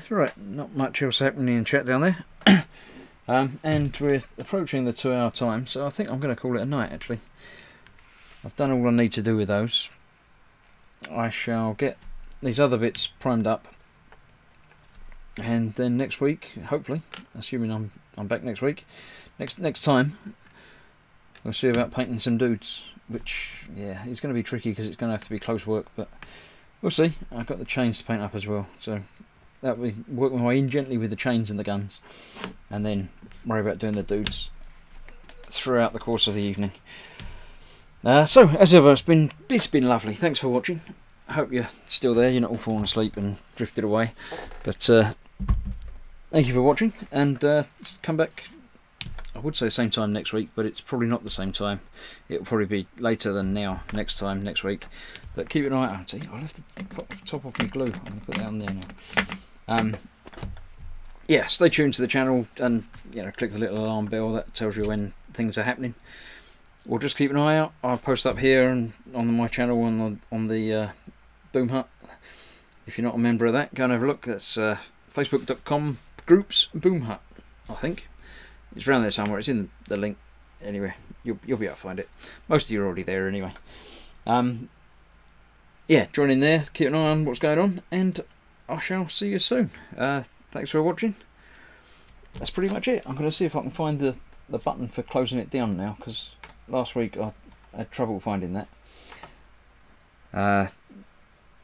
Right, not much else happening in chat down there. And we're approaching the 2-hour time, so I think I'm going to call it a night actually. I've done all I need to do with those. I shall get these other bits primed up, and then next week, hopefully, assuming I'm back next week, next time, we'll see about painting some dudes, which, yeah, it's going to be tricky because it's going to have to be close work, but we'll see. I've got the chains to paint up as well, so that'll be working my way in gently with the chains and the guns, and then worry about doing the dudes throughout the course of the evening. So, as ever, it's been lovely. Thanks for watching. I hope you're still there, you're not all falling asleep and drifted away, but thank you for watching, and come back, I would say same time next week, but it's probably not the same time. It'll probably be later than now, next week, but keep an eye out. See, I'll have to pop the top off my glue. I'm going to put that on there now. Yeah, stay tuned to the channel, and click the little alarm bell that tells you when things are happening, or just keep an eye out. I'll post up here and on my channel and on the Boom Hut. If you're not a member of that, go and have a look. That's facebook.com groups Boom Hut, I think. It's around there somewhere. It's in the link. Anyway, you'll be able to find it. Most of you are already there anyway. Yeah, join in there. Keep an eye on what's going on, and I shall see you soon. Thanks for watching. That's pretty much it. I'm going to see if I can find the button for closing it down now, because last week I had trouble finding that.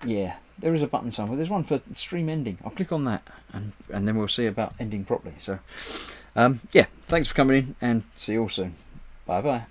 Yeah, there is a button somewhere. There's one for stream ending. I'll click on that, and then we'll see about ending properly. So, yeah, thanks for coming in, and see you all soon. Bye bye.